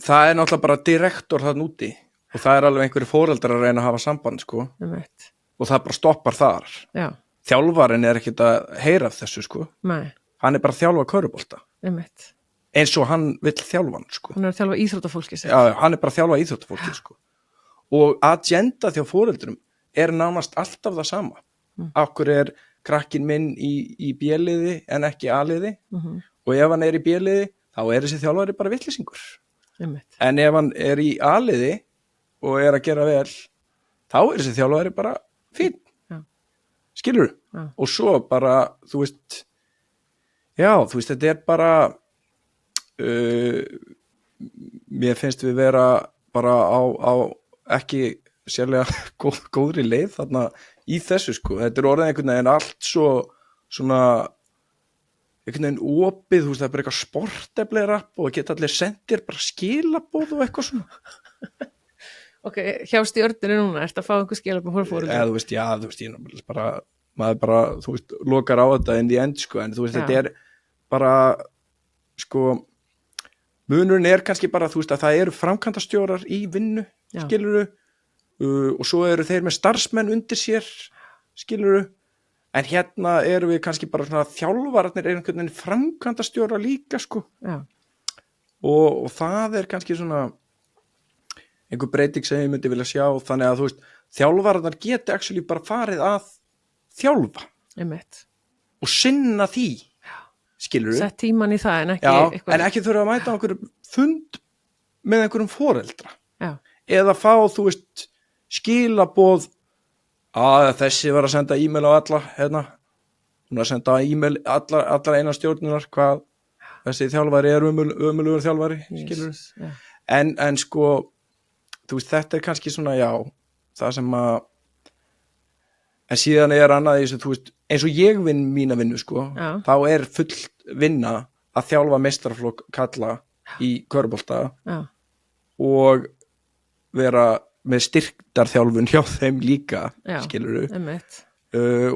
það er náttúrulega bara direktor þarna úti og það er alveg einhverju foreldrar að reyna að hafa samband sko. Og það bara stoppar þar. Já. Þjálfarinn er ekkert að heyra af þessu sko. Nei. Hann er bara að þjálfa körfubolta. Eins og hann vill þjálfa hann sko. Hann er að þjálfa íþróttafólki sér. Já, hann er bara að þjálfa íþróttafólki sko. Og agenda þjá foreldrum er nánast alltaf það sama. Akkur er krakkin minn í B-liði en ekki A-liði og ef hann er í B-liði þá er þessi þjálfari bara vitleysingur. En ef hann er í A-liði og er að gera vel þá er þessi þjálfari bara fín. Skilur þú? Og svo bara, þú veist, þetta er bara mér finnst við vera bara á ekki sérlega góðri leið þarna í þessu sko. Þetta er orðið einhvern veginn allt svo svona einhvern veginn opið, þú veist, það er bara eitthvað sporteflerapp og það geta allir sendir bara skilaboð og eitthvað svona. Ok, hjá stjórninu núna, ertu að fá einhver skilaboð fyrir fóreldur? Þú veist, ég bara, maður bara, þú veist, lokar á þetta in the end sko, en þú veist, þetta er bara, sko, munurinn er kannski bara, þú veist, að það eru framkvæmdastjórar í vinnu, skilurðu, og svo eru þeir með starfsmenn undir sér, skilurðu, en hérna eru við kannski bara svona þjálfararnir er einhvern veginn framkvæmdastjórar líka, sko, og það er kannski svona einhver breyting sem ég myndi vilja sjá, þannig að þú veist, þjálfararnar geti actually bara farið að þjálfa og sinna því. Skilurðu? Sett tíman í það en ekki eitthvað. En ekki þurfa að mæta á einhverjum fund með einhverjum foreldra. Eða fá, þú veist, skilaboð að þessi var að senda e-mail á alla, hérna, hún að senda e-mail allar eina stjórnunar hvað þessi þjálfari ömulugur þjálfari, skilur Jesus, já. en sko, þú veist, þetta kannski svona, já, það sem en síðan annað í þessu, þú veist, eins og ég vinn mína vinnu, sko, Já. þá full vinna að þjálfa meistaraflokk kalla í körfubolta Já. og vera með styrktarþjálfun hjá þeim líka, Já. skilurðu, Einmitt.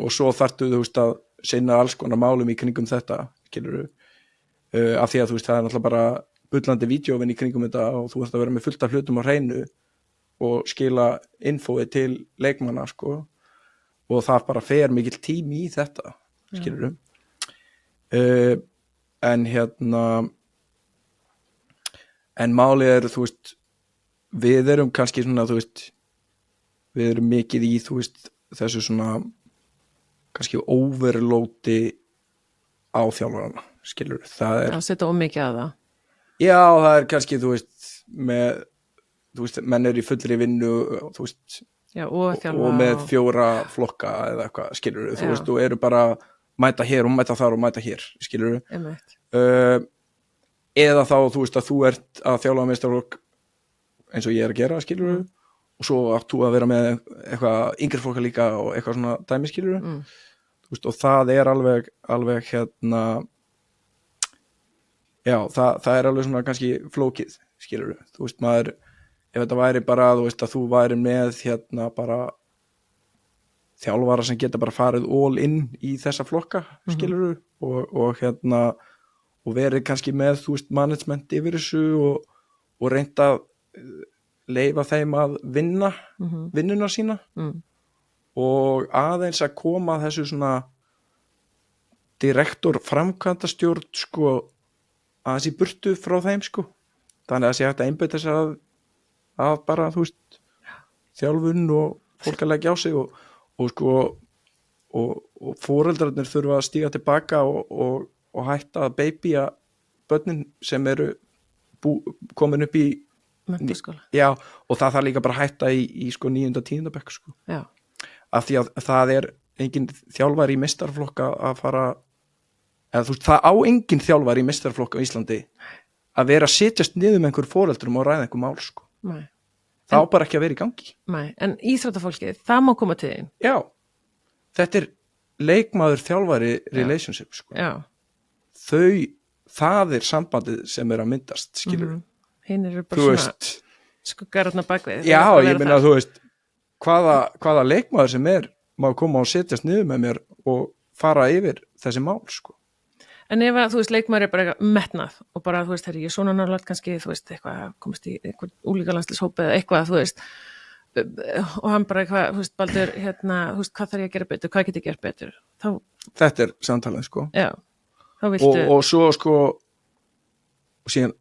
og svo þarftu, þú veist, að sinna alls konar málum í kringum þetta, skilurðu, af því að, þú veist, það náttúrulega bara bullandi vídeóvinn í kringum þetta og þú veist að vera með fullt af hlutum á hreinu og skila infói til leikmanna, sko, og það bara fer mikill tími í þetta, skilurðu, en en málið þú veist, við erum kannski svona, þú veist, við erum mikið í, þú veist, þessu svona kannski overloadi á þjálfarana, skilur, það Já, setja ómikið að það. já, það kannski, þú veist, menn í fullri vinnu, þú veist, Já, og þjálfa. og með 4 flokka eða eitthvað, skilur, þú Já. veist, og eru bara mæta hér og mæta þar og mæta hér, skilur, Einmitt. eða þá, þú veist, að þú ert að þjálfa meistaraflokk eins og ég að gera, skilur, og svo átt þú að vera með eitthvað yngri flokka líka og eitthvað svona dæmi, skilur, þú veist, og það alveg já, það alveg svona kannski flókið, skilur, þú veist, maður, ef þetta væri bara, þú veist, að þú væri með bara þjálfara sem geta bara farið all in í þessa flokka, skilur, og og verið kannski með, þú veist, management yfir þessu og reynda leyfa þeim að vinna vinnuna sína og aðeins að koma að þessu svona direktor framkvæmdastjórn, sko, aðeins í burtu frá þeim, sko, þannig að það sé hægt að einbeita sér að bara, þú veist, þjálfun og fólk að leggja á sig og sko og foreldrarnir þurfa að stíga tilbaka og hætta að babya börnin sem eru komin upp í Menntaskóla. já, og það þarf líka bara að hætta í sko 9. og 10. bekk, sko, Já. af því að það engin þjálfari í meistaraflokka að fara, eða þú veist, það á engin þjálfari í meistaraflokka á Íslandi að vera að setjast niður með einhver foreldrum og ræða einhver mál, sko, Nei. það á bara ekki að vera í gangi. Nei. En íþróttafólkið, það má koma til þín. Já, þetta leikmaður þjálfari relationship, sko, Já. það sambandið sem að myndast, skilur, Hinn eru bara þú svona veist, skuggararna bakvið. já, ég meina, þú veist, hvaða leikmaður sem má koma og setjast niður með mér og fara yfir þessi mál, sko. En ef að, þú veist, leikmaður er bara eitthvað metnað og bara, þú veist, ég er svona nálægt kannski, þú veist, eitthvað, komast í eitthvað úlíkalandslishópi eða eitthvað, þú veist, og hann bara eitthvað, þú veist, Baldur, þú veist, hvað þarf ég að gera betur, hvað get ég gert betur? Þetta samtalið, sko. Já, þá viltu... Og svo, sko, og síðan,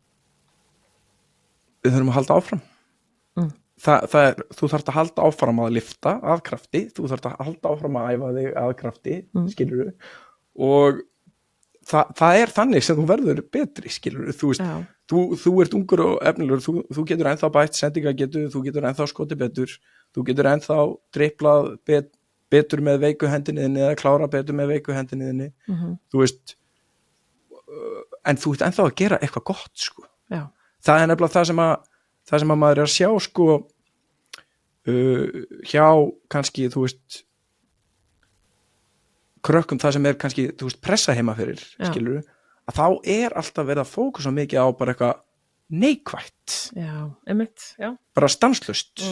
við þurfum að halda áfram. Þú þarft að halda áfram að lifta að krafti, þú þarft að halda áfram að æfa þig að krafti, skilurðu, og það þannig sem þú verður betri, skilurðu, þú veist, þú ert ungur og efnilegur, þú getur ennþá bætt sendingagetu, þú getur ennþá skotið betur, þú getur ennþá driplað betur með veiku hendinniðinni eða klára betur með veiku hendinniðinni, þú veist, en þú ert ennþá að gera eitthvað gott, sko. Já. Það nefnilega það sem að maður að sjá, sko, hjá kannski, þú veist, krökkum, það sem kannski, þú veist, pressa heima fyrir, skilur, að þá alltaf verið að fókusa mikið á bara eitthvað neikvætt. Já, einmitt, já. Bara stanslust,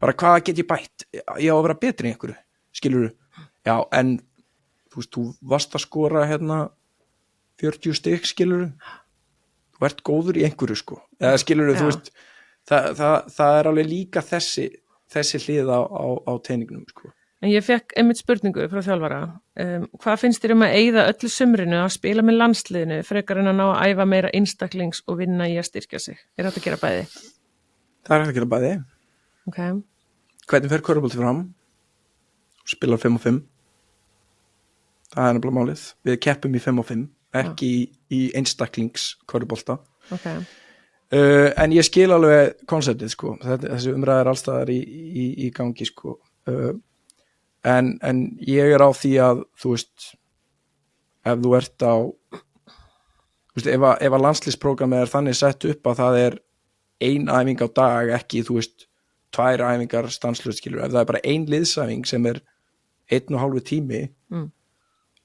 bara hvað get ég bætt, ég á að vera betri í einhverju, skilur, já, en þú veist, þú varst að skora 40 stig, skilur, þú ert góður í einhverju, sko, eða skilur, þú veist, það alveg líka þessi hlið á teiningnum, sko. En ég fekk einmitt spurningu frá þjálfara. Hvað finnst þér að eyða öllu sumrinu að spila með landsliðinu frekar en að ná að æfa meira einstaklings og vinna í að styrkja sig? Er þetta að gera bæði? Það hægt að gera bæði. Ok. Hvernig fer körfubolti fram? Spilar 5 og 5. Það nefnilega málið. Við keppum í 5 og 5, ekki í einstaklings körfubolta. Ok. En ég skil alveg konseptið, sko. Þessi umræðar allstaðar í gangi, sko. En ég á því að, þú veist, ef þú ert á þú veist, ef að landsliðsprógrammið þannig sett upp að það ein æfing á dag, ekki, þú veist 2 æfingar stanslaust, skilur, ef það bara ein liðsæfing sem 1,5 tími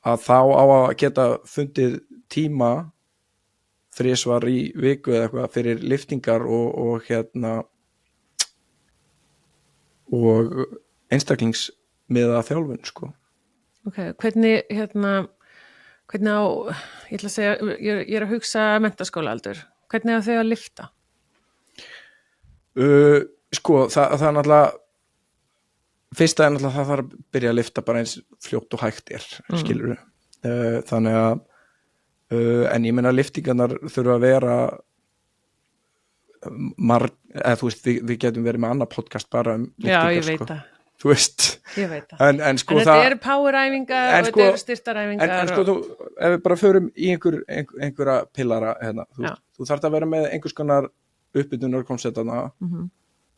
að þá á að geta fundið tíma 3 í viku eða eitthvað fyrir lyftingar og einstaklingsmiða þjálfun, sko. Ok, hvernig hvernig á, ég ætla að segja, ég að hugsa menntaskólaaldur, hvernig á þau að lyfta? Sko, það náttúrulega fyrsta náttúrulega það þarf að byrja að lyfta bara eins fljótt og hægt skilurðu. Þannig að en ég meina lyftingarnar þurfa að vera eða þú veist, við getum verið með annað podcast bara lyftingar. Já, ég veit það. Þú veist. Ég veit það. En sko þetta eru poweræfingar og þetta eru styrtaræfingar. En sko, ef við bara förum í einhverja pillara þú þarft að vera með einhvers konar uppbytunar konceptana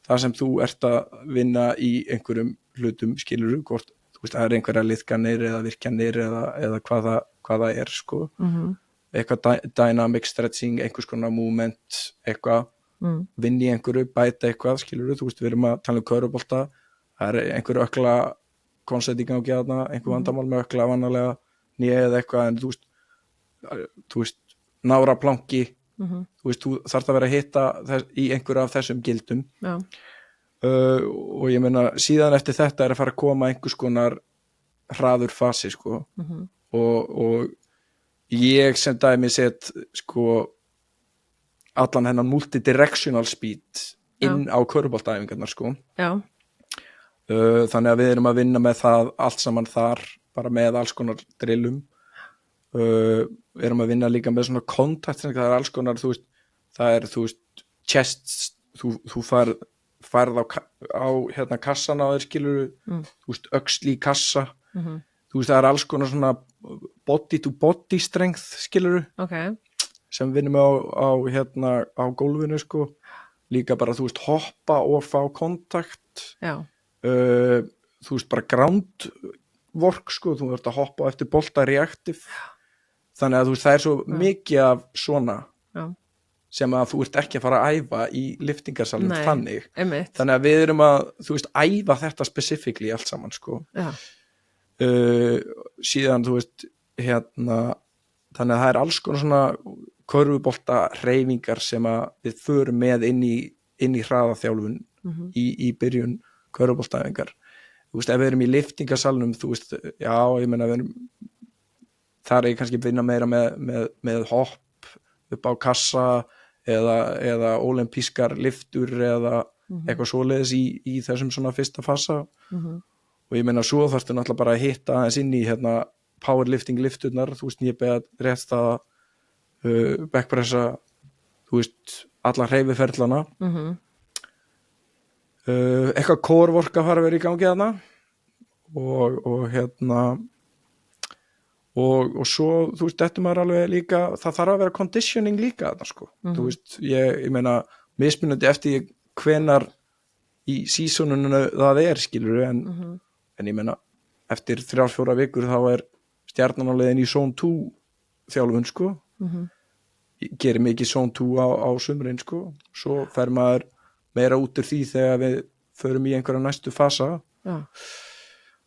þar sem þú ert að vinna í einhverjum hlutum, skilurðu, hvort þú veist, það einhverja liðkanir eða virkjanir eða hvað það sko. Eitthvað dynamic stretching, einhvers konar movement, eitthvað vinna í einhverju, bæta eitthvað, skilurðu, þú veist, við erum að tala körfubolta, það einhverju ökla koncept í gangi þarna, einhver vandamál með ökla vanalega nýja eða eitthvað, en þú veist nára planki, þú veist, þú þarft að vera að hitta í einhverju af þessum gildum. Já. Og ég meina síðan eftir þetta að fara að koma einhvers konar hraður fasi, sko. Og ég sem dæmi set, sko, allan hennan multidirectional speed inn á körfuboltaæfingarnar, sko. Já. Þannig að við erum að vinna með það allt saman þar, bara með alls konar drillum. Erum að vinna líka með svona kontakt, það alls konar, þú veist, það þú veist, chest, þú færð á kassan á þér, skilur, þú veist, öxli í kassa, þú veist, það alls konar svona body to body strength, skilur, sem við vinnum á gólfinu, sko, líka bara, þú veist, hoppa og fá kontakt. Já. Þú veist, bara groundwork, sko, þú ert að hoppa eftir bolta reactive, þannig að þú veist, það svo mikið af svona sem að þú ert ekki að fara að æfa í lyftingarsalum þannig, þannig að við erum að, þú veist, æfa þetta specifically allt saman, sko. Síðan, þú veist, þannig að það alls konar svona körfubolta hreyfingar sem að við förum með inn í hraðaþjálfun í byrjun körfuboltaæfingar. Þú veist, ef við erum í lyftingarsalnum, þú veist, já, ég meina þar ég kannski vinna meira með hopp upp á kassa eða ólympískar lyftur eða eitthvað svoleiðis í þessum svona fyrsta fasa. Og ég meina svo þarftu náttúrulega bara að hitta aðeins inn í powerlifting lyfturnar, þú veist, nýjabega, réttstaða, backpressa, þú veist, alla hreyfiferlana. Eitthvað core work að fara að vera í gangi þarna og svo, þú veist, þetta maður alveg líka, það þarf að vera conditioning líka þarna, sko. Þú veist, ég meina mismunandi eftir hvenar í seasoninu það skilur, en ég meina eftir 3-4 vikur þá stjarnan á leiðin í zone 2 þjálfun, sko. Gerir mikið zone 2 á sumrin, sko. Svo fer maður meira út úr því þegar við förum í einhverja næstu fasa. Já.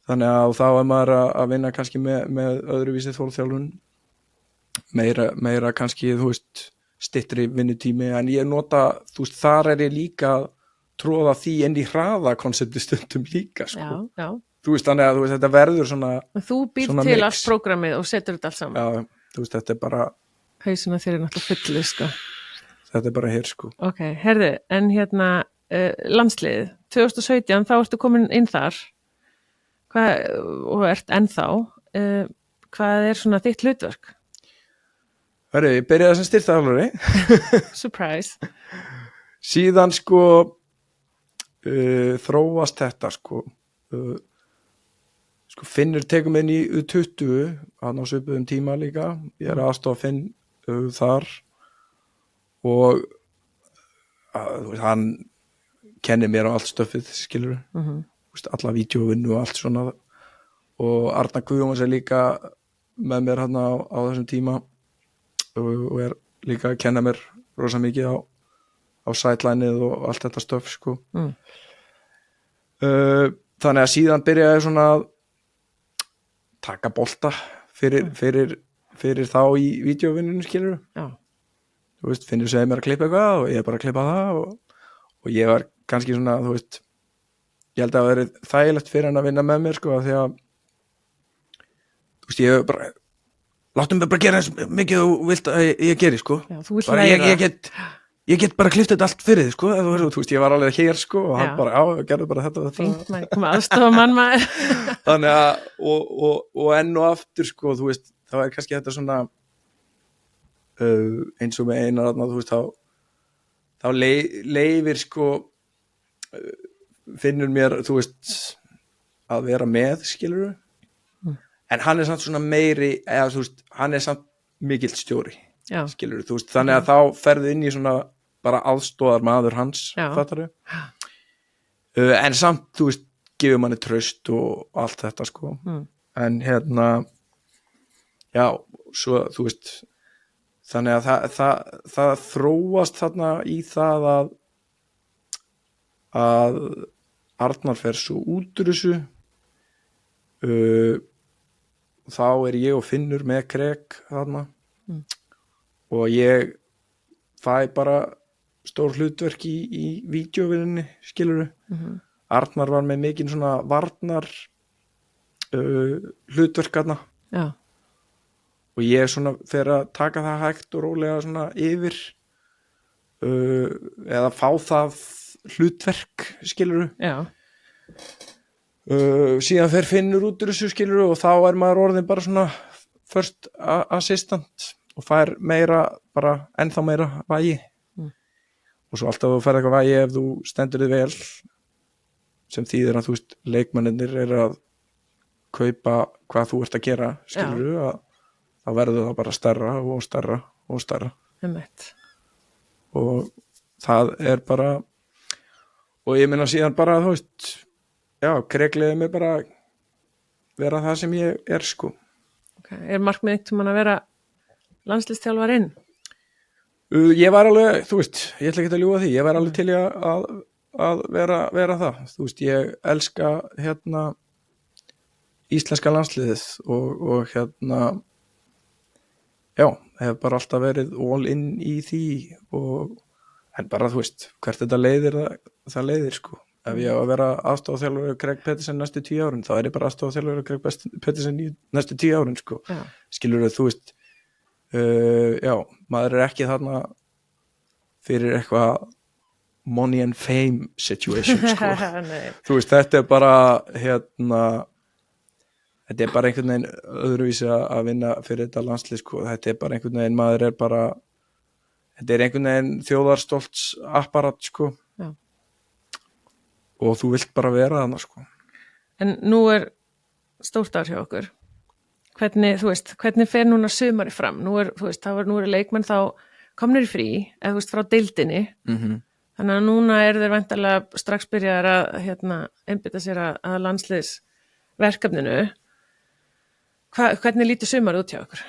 Þannig að þá maður að vinna kannski með öðruvísi þjálfun, meira kannski, þú veist, styttri vinnutími, en ég nota, þú veist, þar ég líka að tróða því inn í hraðakonsepti stundum líka, sko. Já. Þú veist, þannig að þú veist, þetta verður svona þú býr til allt prógrammið og setur þetta allt saman. Já, þú veist, þetta bara hausina þér náttúrulega fullu, sko. Þetta bara hér, sko. Ok, herðu, en landsliðið 2017, þá ertu komin inn þar og ert ennþá, hvað svona þitt hlutverk? Herðu, ég byrjaði sem styrktarþjálfari. Surprise. Síðan, sko, þróast þetta, sko, Finnur tekum inn í U20, hann á svipuðum tíma líka, ég aðstoða Finn þar og hann kennir mér á allt stöffið, skilur, alla vídeóvinnu og allt svona, og Arnar Guðjóns líka með mér hérna á þessum tíma og er líka að kenna mér rosa mikið á sidelinið og allt þetta stöf sko. Þannig að síðan byrjaði svona að taka bolta fyrir þá í vídeóvinnunum skilur. Já. Þú veist, finnur segið mér að klippa eitthvað og ég er bara að klippa það og ég var kannski svona, þú veist, ég held að það verið þægilegt fyrir hann að vinna með mér sko, því að þú veist, ég bara láttu mig bara gera eins mikið þú vilt að ég geri sko. Já, þú vilt bara, læra. ég get bara klift þetta allt fyrir þig sko, þú veist, ég var alveg hér sko og hann Já. bara, gerðu bara þetta Fínt, maður kom aðstofa mann maður. þannig að og enn og aftur sko, þú veist, það var kannski þetta svona eins og með Einar þarna, þú veist, þá leifir sko finnur mér, þú veist, að vera með skilurðu, en hann er samt svona meiri, eða þú veist, hann er samt mikill stjóri. Já. Skilurðu, þú veist, þannig að þá ferðu inn í svona bara aðstoðar maður hans, fattarðu? En samt, þú veist, gefur manni traust og allt þetta sko. En hérna já, svo þú veist, þannig að það þróast þarna í það að Arnar fer svo út úr þessu, þá er ég og Finnur með Krek þarna og ég fæ bara stór hlutverk í vídeóvinninni, skilurðu. Arnar var með mikinn svona varnar hlutverk þarna. Já. Og ég svona fer að taka það hægt og rólega svona yfir eða fá það hlutverk, skilurðu. Já. Síðan fer Finnur út úr þessu, skilurðu, og þá er maður orðin bara svona first assistant og fær meira, bara ennþá meira vægi. Og svo alltaf þú fær eitthvað vægi ef þú stendur þig vel, sem þýðir að þú veist, leikmennirnir eru að kaupa hvað þú ert að gera, skilurðu, að þá verður það bara stærra og stærra og stærra. Og það er bara, og ég minna síðan bara, þú veist, já, Krekliði mig bara vera það sem ég er, sko. Okay. Er markmið einhvern tímann að vera landsliðsþjálfarinn? Ég var alveg, þú veist, ég ætla ekki að ljúga því, ég var alveg til í að vera það. Þú veist, ég elska hérna íslenska landsliðið og hérna, já, hef bara alltaf verið all in í því en bara, þú veist, hvert þetta leiðir, það leiðir, sko. Ef ég á að vera aðstoðarþjálfari Greg Petersen næstu 10 árin, þá er ég bara aðstoðarþjálfari Greg Petersen í næstu 10 árin, sko. Skilurðu, þú veist, já, maður er ekki þarna fyrir eitthvað money and fame situation, sko. Þú veist, þetta er bara, hérna, þetta er bara einhvern veginn öðruvísi að vinna fyrir þetta landslið, sko. Þetta er bara einhvern veginn, maður er bara, þetta er einhvern veginn þjóðarstolts apparat, sko. Já. Og þú vilt bara vera þarna, sko. En nú er stórt ár hjá okkur. Hvernig, þú veist, hvernig fer núna sumari fram? Nú er leikmenn þá komnir í frí, eða þú veist, frá deildinni. Þannig að núna er þeir væntanlega strax byrjaðar að einbeita sér að landsliðsverkefninu. Hvernig lítur sumari út hjá okkur?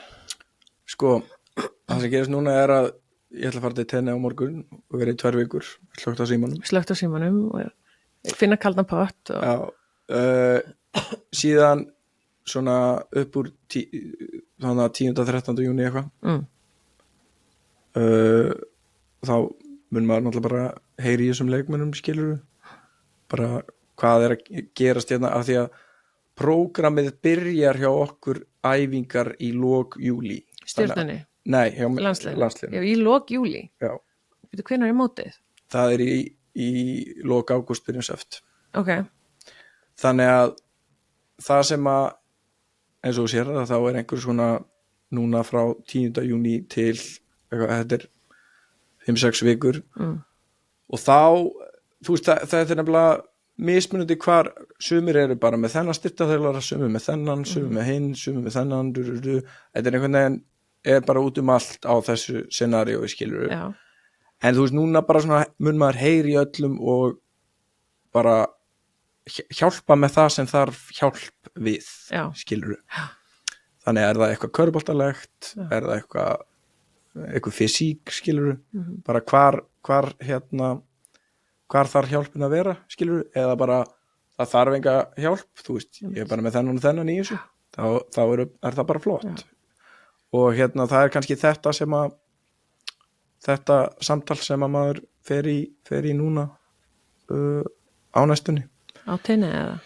Sko, það sem gerist núna er að ég ætla að fara til tenni á morgun og vera í 2 vikur, slögt á símanum og finna kaldan pott og... Já, síðan svona upp úr 10-13. júní eitthvað þá mun maður náttúrulega bara heyri í þessum leikmönnum, skilurðu, bara hvað er að gerast hérna, af því að prógrammið byrjar hjá okkur æfingar í lok júlí. Stjörnunni? Nei, hjá landsliðinu. Já, í lok júlí? Já. Veitu, hvenær er mótið? Það er í lok ágúst, byrjun sept. Ok. Þannig að það sem að, eins og sér að þá er einhver svona núna frá 10. júní til, þetta er 5-6 vikur og þá, þú veist, það er nefnilega mismunandi hvar sumir eru bara með þennan styrktarþjálfara, sumir með þennan, sumir með hinn, sumir með þennan, þetta er einhvern veginn, er bara út allt á þessu scenaríói, skilur. Já. En þú veist, núna bara svona mun maður heyri í öllum og bara hjálpa með það sem þarf hjálp við, skilur. þannig er það eitthvað körfuboltalegt, Já. er það eitthvað fysík, skilur Mhm. bara hvar þarf hjálpin að vera, skilur eða bara það þarf enga hjálp, þú veist, ég er bara með þennan og þennan í þessu, þá er það bara flott. Já. Og það er kannski þetta samtal sem að maður fer í núna á næstunni. Á tenni eða?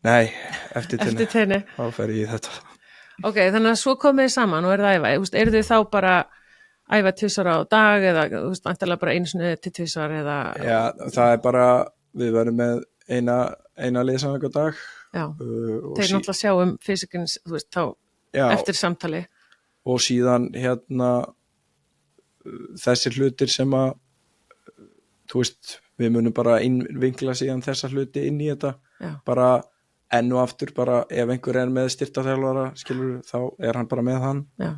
Nei, eftir Eftir tenni. þá fer ég í þetta. Ok, þannig að svo komið þið saman og eruð að æfa. Þú veist, eru þið þá bara æfa 2 á dag eða, þú veist, vantarlega bara 1 til 2 eða? Já, það er bara, við verðum með eina liðsamleika á dag. Já, og þeir náttúrulega sjá fysikins, þú veist, þá já, eftir samtali. og síðan þessir hlutir sem að þú veist, við munum bara vinkla síðan þessa hluti inn í þetta. Já. Bara enn og aftur, bara ef einhver er með styrktarþjálfara, skilur, þá er hann bara með hann. Já,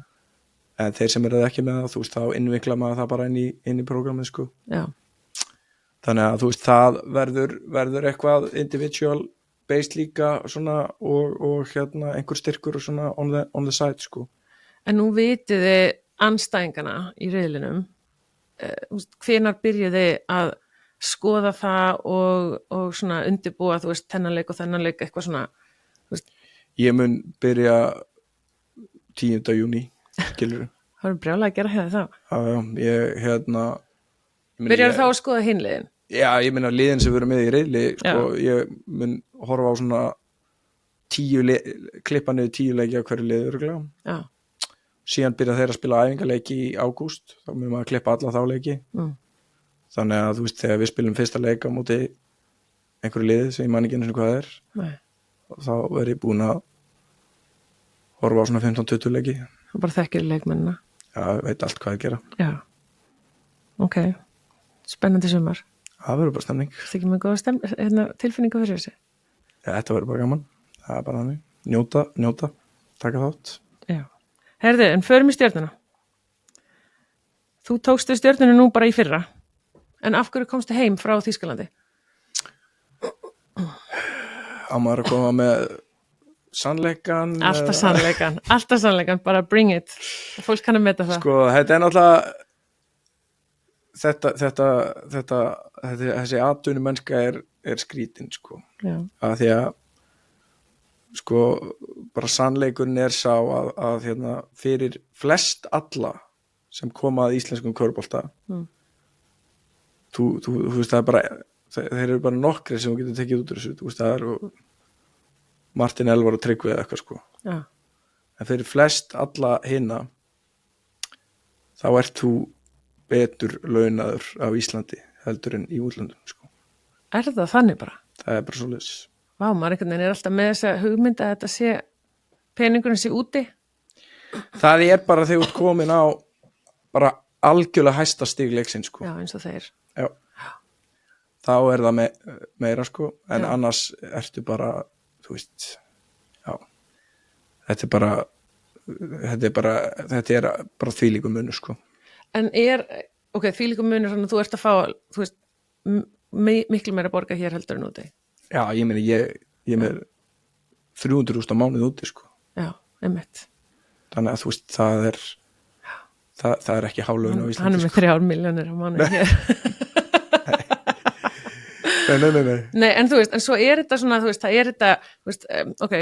En þeir sem eru ekki með það, þú veist, þá innvikla maður það bara inn í prógramið, sko. já, Þannig að þú veist, það verður eitthvað individual based líka svona og einhver styrkur og svona on the side, sko. en nú vitið þið andstæðingana í riðlinum, hvenær byrjuð þið að skoða það og svona undirbúa, þú veist, þennan leik eitthvað svona, Ég mun byrja 10. júní, skilur. það er brjálega að gera hefði þá. Ég Byrjar þá að skoða hinliðin? Já, ég meina liðin sem við erum með í riðli, sko, ég mun horfa á svona 10 klippa niður 10 leiki á hverju liði örugglega. Já, Síðan byrja þeir að spila æfingaleiki í ágúst, þá mun maður klippa alla þá leiki. Þannig að þú veist, þegar við spilum fyrsta leik á móti einhverju liði sem ég man ekki einu sinni hvað það er, nei, þá er ég búin að horfa á svona 15-20 leiki. það bara þekkir leikmennina. Já, ég veit allt hvað ég gera. Já, ok, spennandi sumar. Það verður bara stemning. Það ekki með góða tilfinningu fyrir þessu? Já, þetta verður bara gaman. Það er bara þannig. Njóta, taka þátt. Já. Herðu, en förum í stjörnuna. Þú tókstu stjörnunu nú bara í fyrra. En af hverju komstu heim frá Þýskalandi? Á maður að koma með sannleikan. Alltaf sannleikan, bara bring it. Fólk kann að meta það. Sko, þetta er náttúrulega þessi atvinnu mennska er skrítin, sko. Já, Að því að sko, bara sannleikurinn er sá að fyrir flest alla sem koma að íslenskum körfubolta þú veist, það er bara þeir eru bara nokkrir sem þú getur tekið út úr þessu, þú veist, það eru Martin Elvar og Tryggvi eða eitthvað, sko. já, En fyrir flest alla hina þá ert þú betur launaður á Íslandi heldur en í útlöndum, sko. er það þannig bara? Það er bara svoleiðis. Vá, maður einhvern veginn er alltaf með þessa hugmynd að þetta sé, peningurinn sé úti. Það er bara þegar þú ert komin á bara algjörlega hæsta stig leiksins, sko. Já, eins og þeir. Já. Þá er það meira, sko, en Já. annars ertu bara, þú veist, já, þetta er bara þvílíkur munur, sko. En ok, því líka munur svona, þú ert að fá, þú veist, miklu meira borga hér heldur en úti. Já, ég meina, ég er með 300.000 á mánuð úti, sko. Já, einmitt. Þannig að þú veist, það er ekki hálflaun á Íslandi, Hann er með 3 milljónir á mánuð hér. Nei. Nei, en þú veist, en svo er þetta svona, þú veist, það er þetta, þú veist, ok,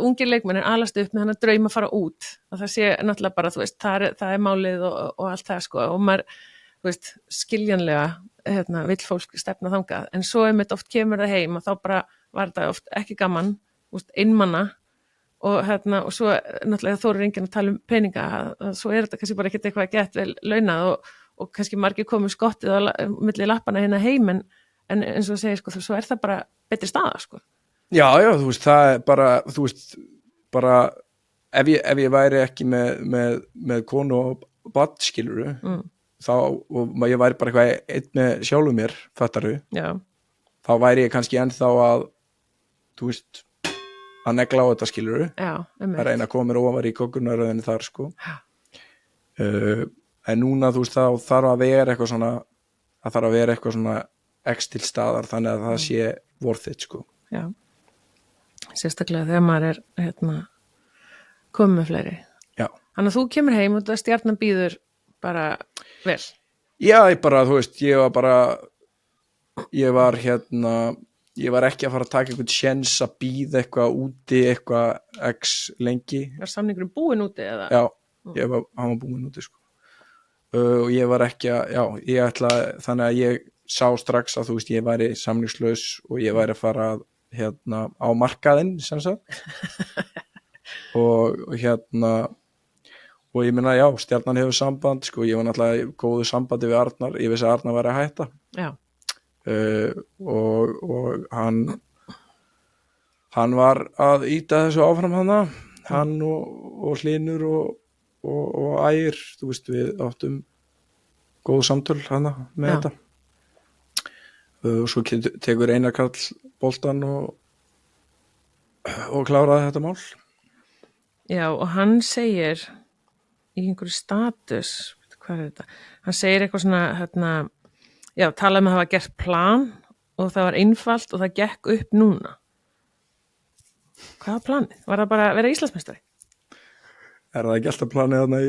ungir leikmenn er alast upp með hann að drauma að fara út, og það sé náttúrulega bara, þú veist, það er málið og allt það, sko, og maður, þú veist, skiljanlega, vill fólk stefna þangað, en svo einmitt oft kemur það heim og þá bara var þetta oft ekki gaman, þú veist, einmanna, og svo náttúrulega þorir enginn að tala um peninga, að svo er þetta kannski bara ekkert eitthvað gett vel launað og kannski margir komið skottið á milli lappana hérna heim, en eins og segir, sko, svo er það bara betri staða, sko. Já, þú veist, það er bara, þú veist, bara ef ég væri ekki með konu og barn, skiluru, þá, og ég væri bara eitthvað einn með sjálfum mér, fattaru, já, þá væri ég kannski ennþá að, þú veist, að negla á þetta, skiluru, já, að reyna að koma mér ofar í kokkunaröðinni þar, sko. En núna, þú veist, þá þarf að vera eitthvað svona x til staðar, þannig að það sé worth it, sko. Já, sérstaklega þegar maður er komum með fleiri. Já. Þannig að þú kemur heim og það stjarnan býður bara vel. Já, ég var ekki að fara að taka einhvern sjens að býða eitthvað úti, eitthvað x lengi. Var samningurinn búinn úti eða? Já, hann var búinn úti, sko. Og ég var ekki þannig að ég sá strax að, ég væri samningslaus og ég væri að fara á markaðinn, sem sagt. og ég meina, já, stjarnan hefur samband, sko, ég var náttúrulega í góðu sambandi við Arnar, ég vissi að Arnar væri að hætta. Já. Og hann var að ýta þessu áfram hann og Hlynur og Ægir, við áttum góð samtöl með Já. þetta. Og svo tekur Einar Karl boltan og kláraði þetta mál. Já, og hann segir í einhverju status, hvað er þetta? Hann segir eitthvað svona, já, talaði um að það var gert plan og það var einfalt og það gekk upp núna. Hvað var planið? Var það bara að vera Íslandsmeistari? Er það ekki alltaf planið þarna í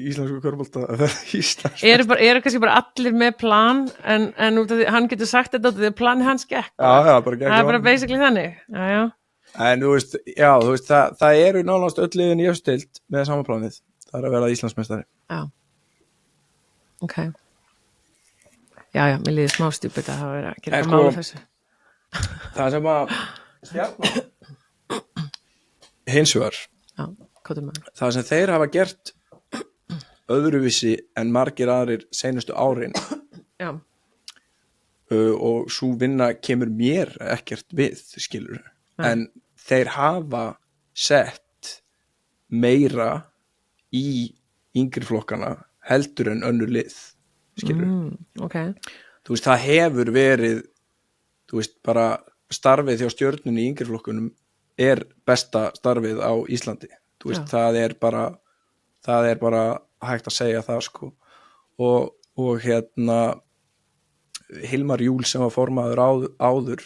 íslensku körfubolta að vera Íslandsmeistari? Eru kannski bara allir með plan en út af því, hann getur sagt þetta út af því að planið hans gekk. Já, bara gekk. Það er bara basically þannig. Já. En það eru nánast öll liðin í efstild með sama planið. Það er að vera Íslandsmeistari. Já. Ok. Já, mér líður smá stjúpid að hafa verið að gera mála þessu. Það sem að stjarnan hins vegar. Já, kóttum maður. Það sem þeir hafa gert öðruvísi en margir aðrir seinustu árin. Já. Og svo vinna kemur mér ekkert við, skilur. En þeir hafa sett meira í yngri flokkana heldur en önnur lið, skilur. Okay. Það hefur verið bara starfið hjá Stjörnunni í yngri flokkunum er besta starfið á Íslandi. Það er bara hægt að segja það, sko. Og Hilmar Júl sem var formaður áður,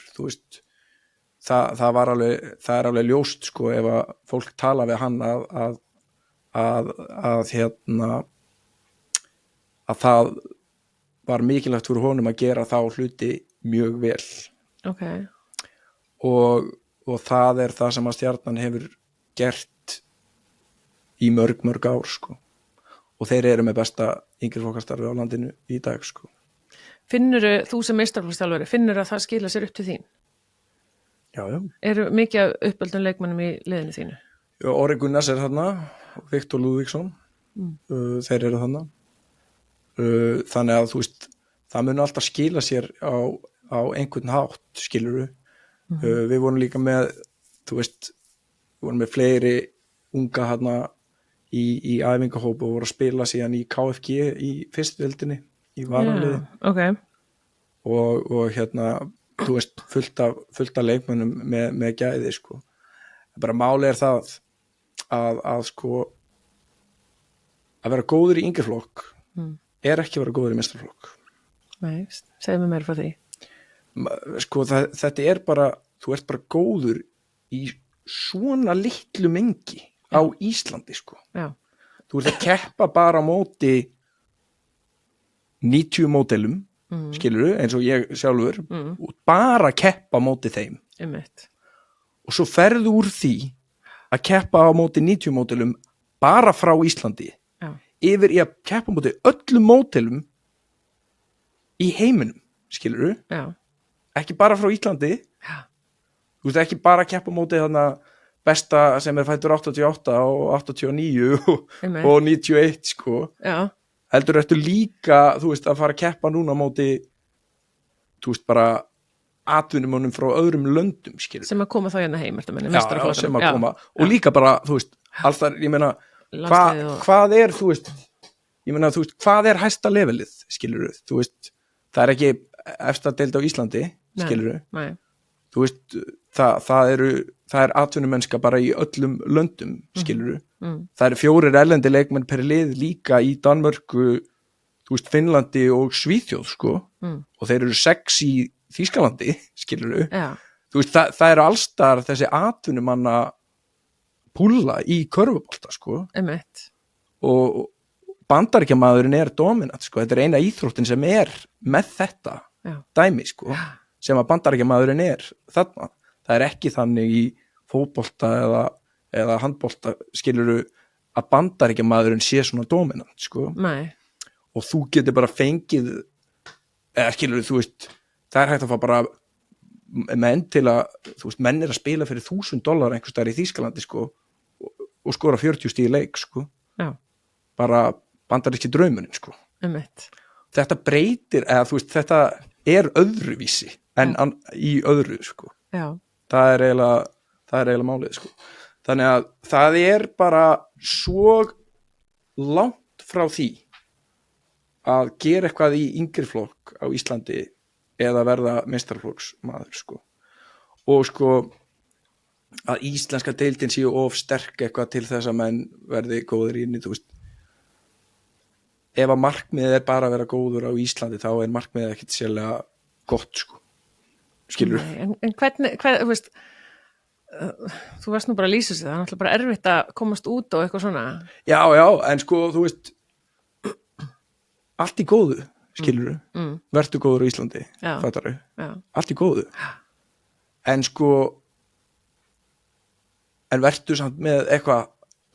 það er alveg ljóst, sko, ef að fólk tala við hann að það var mikilvægt fyrir honum að gera þá hluti mjög vel. Okay. Og það er það sem að Stjarnan hefur gert í mörg ár, sko. Og þeir eru með besta yngri flokkastarfi á landinu í dag, sko. Finnurðu, þú sem meistaraflokksþjálfari, finnurðu að það skila sér upp til þín? Já. Eru mikið af uppöldum leikmannum í liðinu þínu? Já, Orri Gunnars er þarna, Viktor Lúðvíksson, þeir eru þarna. Þannig að það mun alltaf skila sér á einhvern hátt, skilurðu. Við vorum líka með við vorum með fleiri unga þarna í æfingahópu og voru að spila síðan í KFG í fyrstu deildinni í varaliði. Okay. Og fullt af leikmönnum með gæði, sko. Bara máli er það að vera góður í yngri flokk er ekki að vera góður í meistaraflokk. Nei, segðu mér meira frá því. Sko, þetta er bara, þú ert bara góður í svona litlu mengi á Íslandi, sko. Já. Þú ert að keppa bara á móti 90 módelum, skilurðu, eins og ég sjálfur, og bara keppa á móti þeim. Og svo ferðu úr því að keppa á móti 90 módelum bara frá Íslandi yfir í að keppa á móti öllum módelum í heiminum, skilurðu. Já. Ekki bara frá Íslandi. Já. Þú veist, ekki bara keppa á móti þarna besta sem er fættur 88 og 89 og 91, sko. Já. Heldur ertu líka, að fara að keppa núna á móti, bara atvinnumönnum frá öðrum löndum, skilur. Sem að koma þá hérna heim, ertu menni, já, sem að koma. Og líka bara, alltaf, ég meina, hvað er, ég meina, hvað er hæsta levelið, skilur, það er ekki efsta deild á Íslandi, skilur. Nei. Það er atvinnumennska bara í öllum löndum, skilur. Það eru 4 erlendi leikmenn per lið líka í Danmörku, Finnlandi og Svíþjóð, sko. Og þeir eru 6 í Þýskalandi, skilur. Já. Það eru allstar þessi atvinnumanna púlla í körfubolta sko einmitt, og Bandaríkjamaðurinn er dominant sko, þetta er eina íþróttin sem er með þetta já, dæmi sko, sem að Bandaríkjamaðurinn er þarna, það er ekki þannig í fótbolta eða handbolta skilurðu að Bandaríkjamaðurinn sé svona dominant sko, nei, og þú getur bara fengið eða skilurðu, þú veist það er hægt að fá bara menn til að, þú veist, menn er að spila fyrir $1,000 einhvers staðar í Þýskalandi sko og skora 40 stig í leik sko, já, bara bandaríski draumurinn sko. einmitt, Þetta breytir, eða þú veist, þetta er öðruvísi en í öðru sko. já, Það er eiginlega málið sko. Þannig að það er bara svo langt frá því að gera eitthvað í yngri flokk á Íslandi eða verða meistaraflokksmaður sko. Og sko að íslenska deildin séu of sterk eitthvað til þess að menn verði góðir í henni, þú veist. Ef að markmiðið er bara að vera góður á Íslandi þá er markmiðið ekkert sérlega gott sko. Skilur? nei, en hvernig, þú veist, þú varst nú bara að lýsa sig það, er náttúrulega bara erfitt að komast út og eitthvað svona, Já, en sko, þú veist allt í góðu, skilur vertu góður á Íslandi, Já. fattaru já, allt í góðu en sko en vertu samt með eitthvað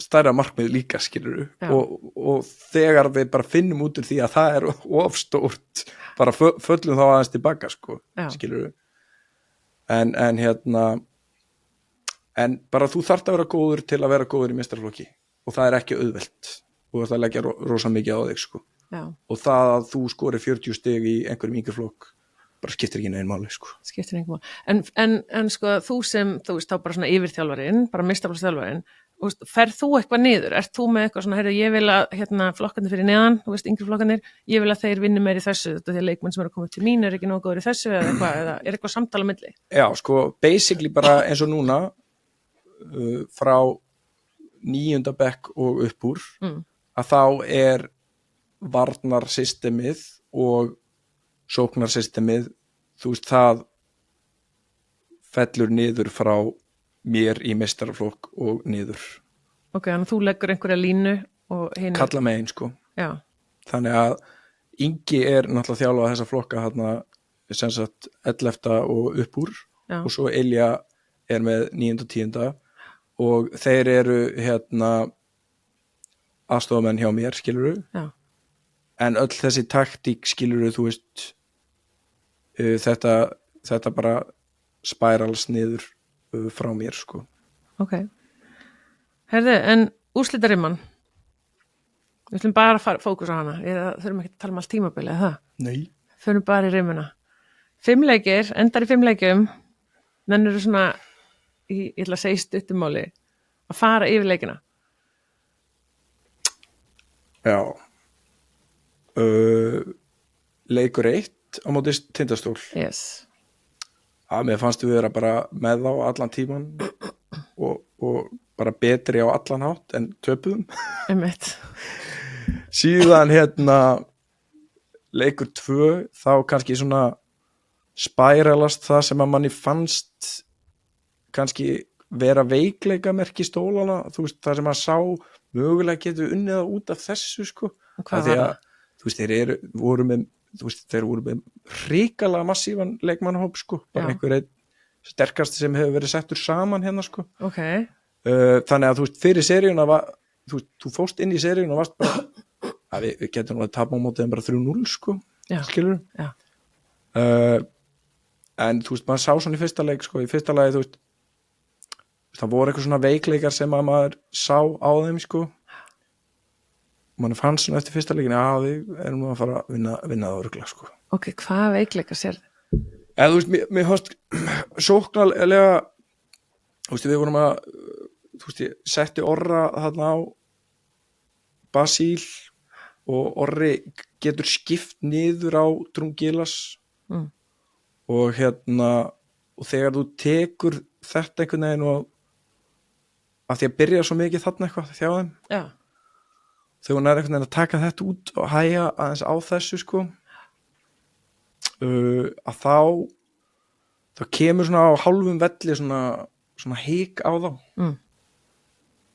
stærra markmið líka, skilur Já. og þegar við bara finnum út úr því að það er of stórt bara föllum þá aðeins tilbaka sko, Já. skilur en en bara þú þarft að vera góður til að vera góður í meistaraflokki og það er ekki auðvelt og þú þarft að leggja rosa mikið á þig sko. já, Og það að þú skori 40 stig í einhverjum yngri flokk bara skiptir ekki neginn máli sko. skiptir einhver mál, en sko þú sem, þú veist, þá bara svona yfirþjálfarinn, bara meistaraflokksþjálfarinn, þú veist, ferð þú eitthvað niður, ert þú með eitthvað svona, heyrðu, ég vil að flokkarnir fyrir neðan, þú veist, yngri flokkarnir, ég vil að þeir vinni meir í þessu, þetta því að leikmenn sem eru að koma til mín er ekki nógu góður í þessu eða eitthvað, eða er eitthvað samtala á milli? Já, sko, basically bara eins og núna frá 9. bekk og upp úr að þá er varnarsystemið og sóknarsystemið, þú veist, það fellur niður frá mér í meistaraflokk og niður. Ok, þannig að þú leggur einhverja línu og hinn Kalla megin, sko. Já, Þannig að Ingi er náttúrulega þjálfað þessa flokka hérna, sem sagt 11. og upp úr Já. og svo Elja er með 9. og 10. og þeir eru aðstofamenn hjá mér, skilurðu. já, En öll þessi taktík, skilurðu, þú veist, þetta bara spærals niður frá mér, sko. ok. Herðu, en úrslitarimman, við ætlum bara að fókusa á hana, þurfum ekki að tala um allt tímabilið, eða það? Nei. Förum bara í rimmuna. 5 leikir, endar í 5 leikjum, nennir svona, ég ætla að segja stuttumáli, að fara yfir leikina. Já. Leikur 1 á móti Tindastól. Yes. Mér fannst við vera bara með þá allan tíman og bara betri á allan hátt en töpuðum. Einmitt. Síðan leikur 2 þá kannski svona spæralast það sem að manni fannst kannski vera veikleikamerki stólana, þú veist, það sem að sá mögulega getur unnið það út af þessu sko. Hvað var það? Þú veist, þeir voru með hrikalega massívan leikmannahóp sko, bara Já. einhver einn sterkasti sem hefur verið settur saman hérna sko. Ok, Þannig að þú veist, fyrir seríuna þú fóst inn í seríuna og varst bara að við getum að tapa á mótið en bara 3-0 sko, Já. skilur Já. En þú veist, maður sá svona í fyrsta leik sko, í fyrsta lagi, þú veist, það voru eitthvað svona veikleikar sem að maður sá á þeim sko, mann fannst svona eftir fyrsta leikin að við erum nú að fara að vinna það örgla sko. ok, hvað veikleika sér þið? Eða þú veist, mér fannst sóknarlega, þú veist, við vorum að, þú veist, ég setti Orra þarna á Basíl og Orri getur skipt niður á Drungilas og og þegar þú tekur þetta einhvern veginn og að því að byrja svo mikið þarna eitthvað þjá þeim, Já, þegar hún er einhvern veginn að taka þetta út og hæja aðeins á þessu sko, að þá kemur svona á hálfum velli svona hik á þá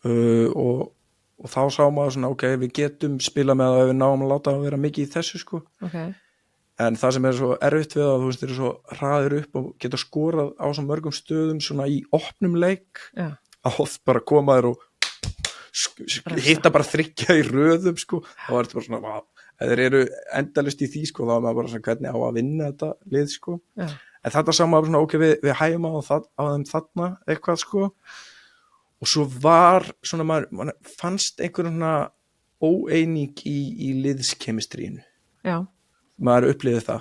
og þá sá maður svona ok, við getum spila með það ef við náum að láta að vera mikið í þessu sko Okay. en það sem svo erfitt við það þú veist þeir eru svo hraðir upp og geta skorað á svo mörgum stöðum svona í opnum leik Já. að oft bara koma þér og hitta bara þryggja í röðum sko, þá er þetta bara svona wow. Ef þeir eru endalist í því sko þá er maður bara svona hvernig á að vinna þetta lið sko Já. en þetta sá maður svona ok, við hægjum á þeim þarna eitthvað sko og svo var svona maður fannst einhverjum svona óeining í liðskemistrínu Já. maður upplifði það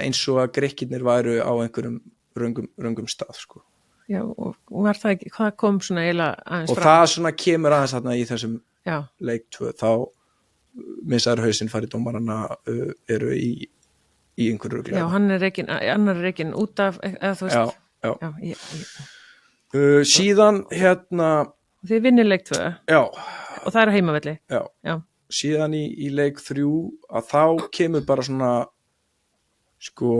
eins og að Grikkirnir væru á einhverjum röngum stað sko Já, og var það ekki, hvað kom svona eiginlega aðeins og það svona kemur aðeins þarna í þessum Já. leik 2 þá missaður hausinn farið dómarana eru í einhverju rugli Já, hann er reikin út af eða þú veist já. Síðan hérna Þið vinnir leik 2 já, og það er á heimavelli já. Síðan í leik 3 að þá kemur bara svona sko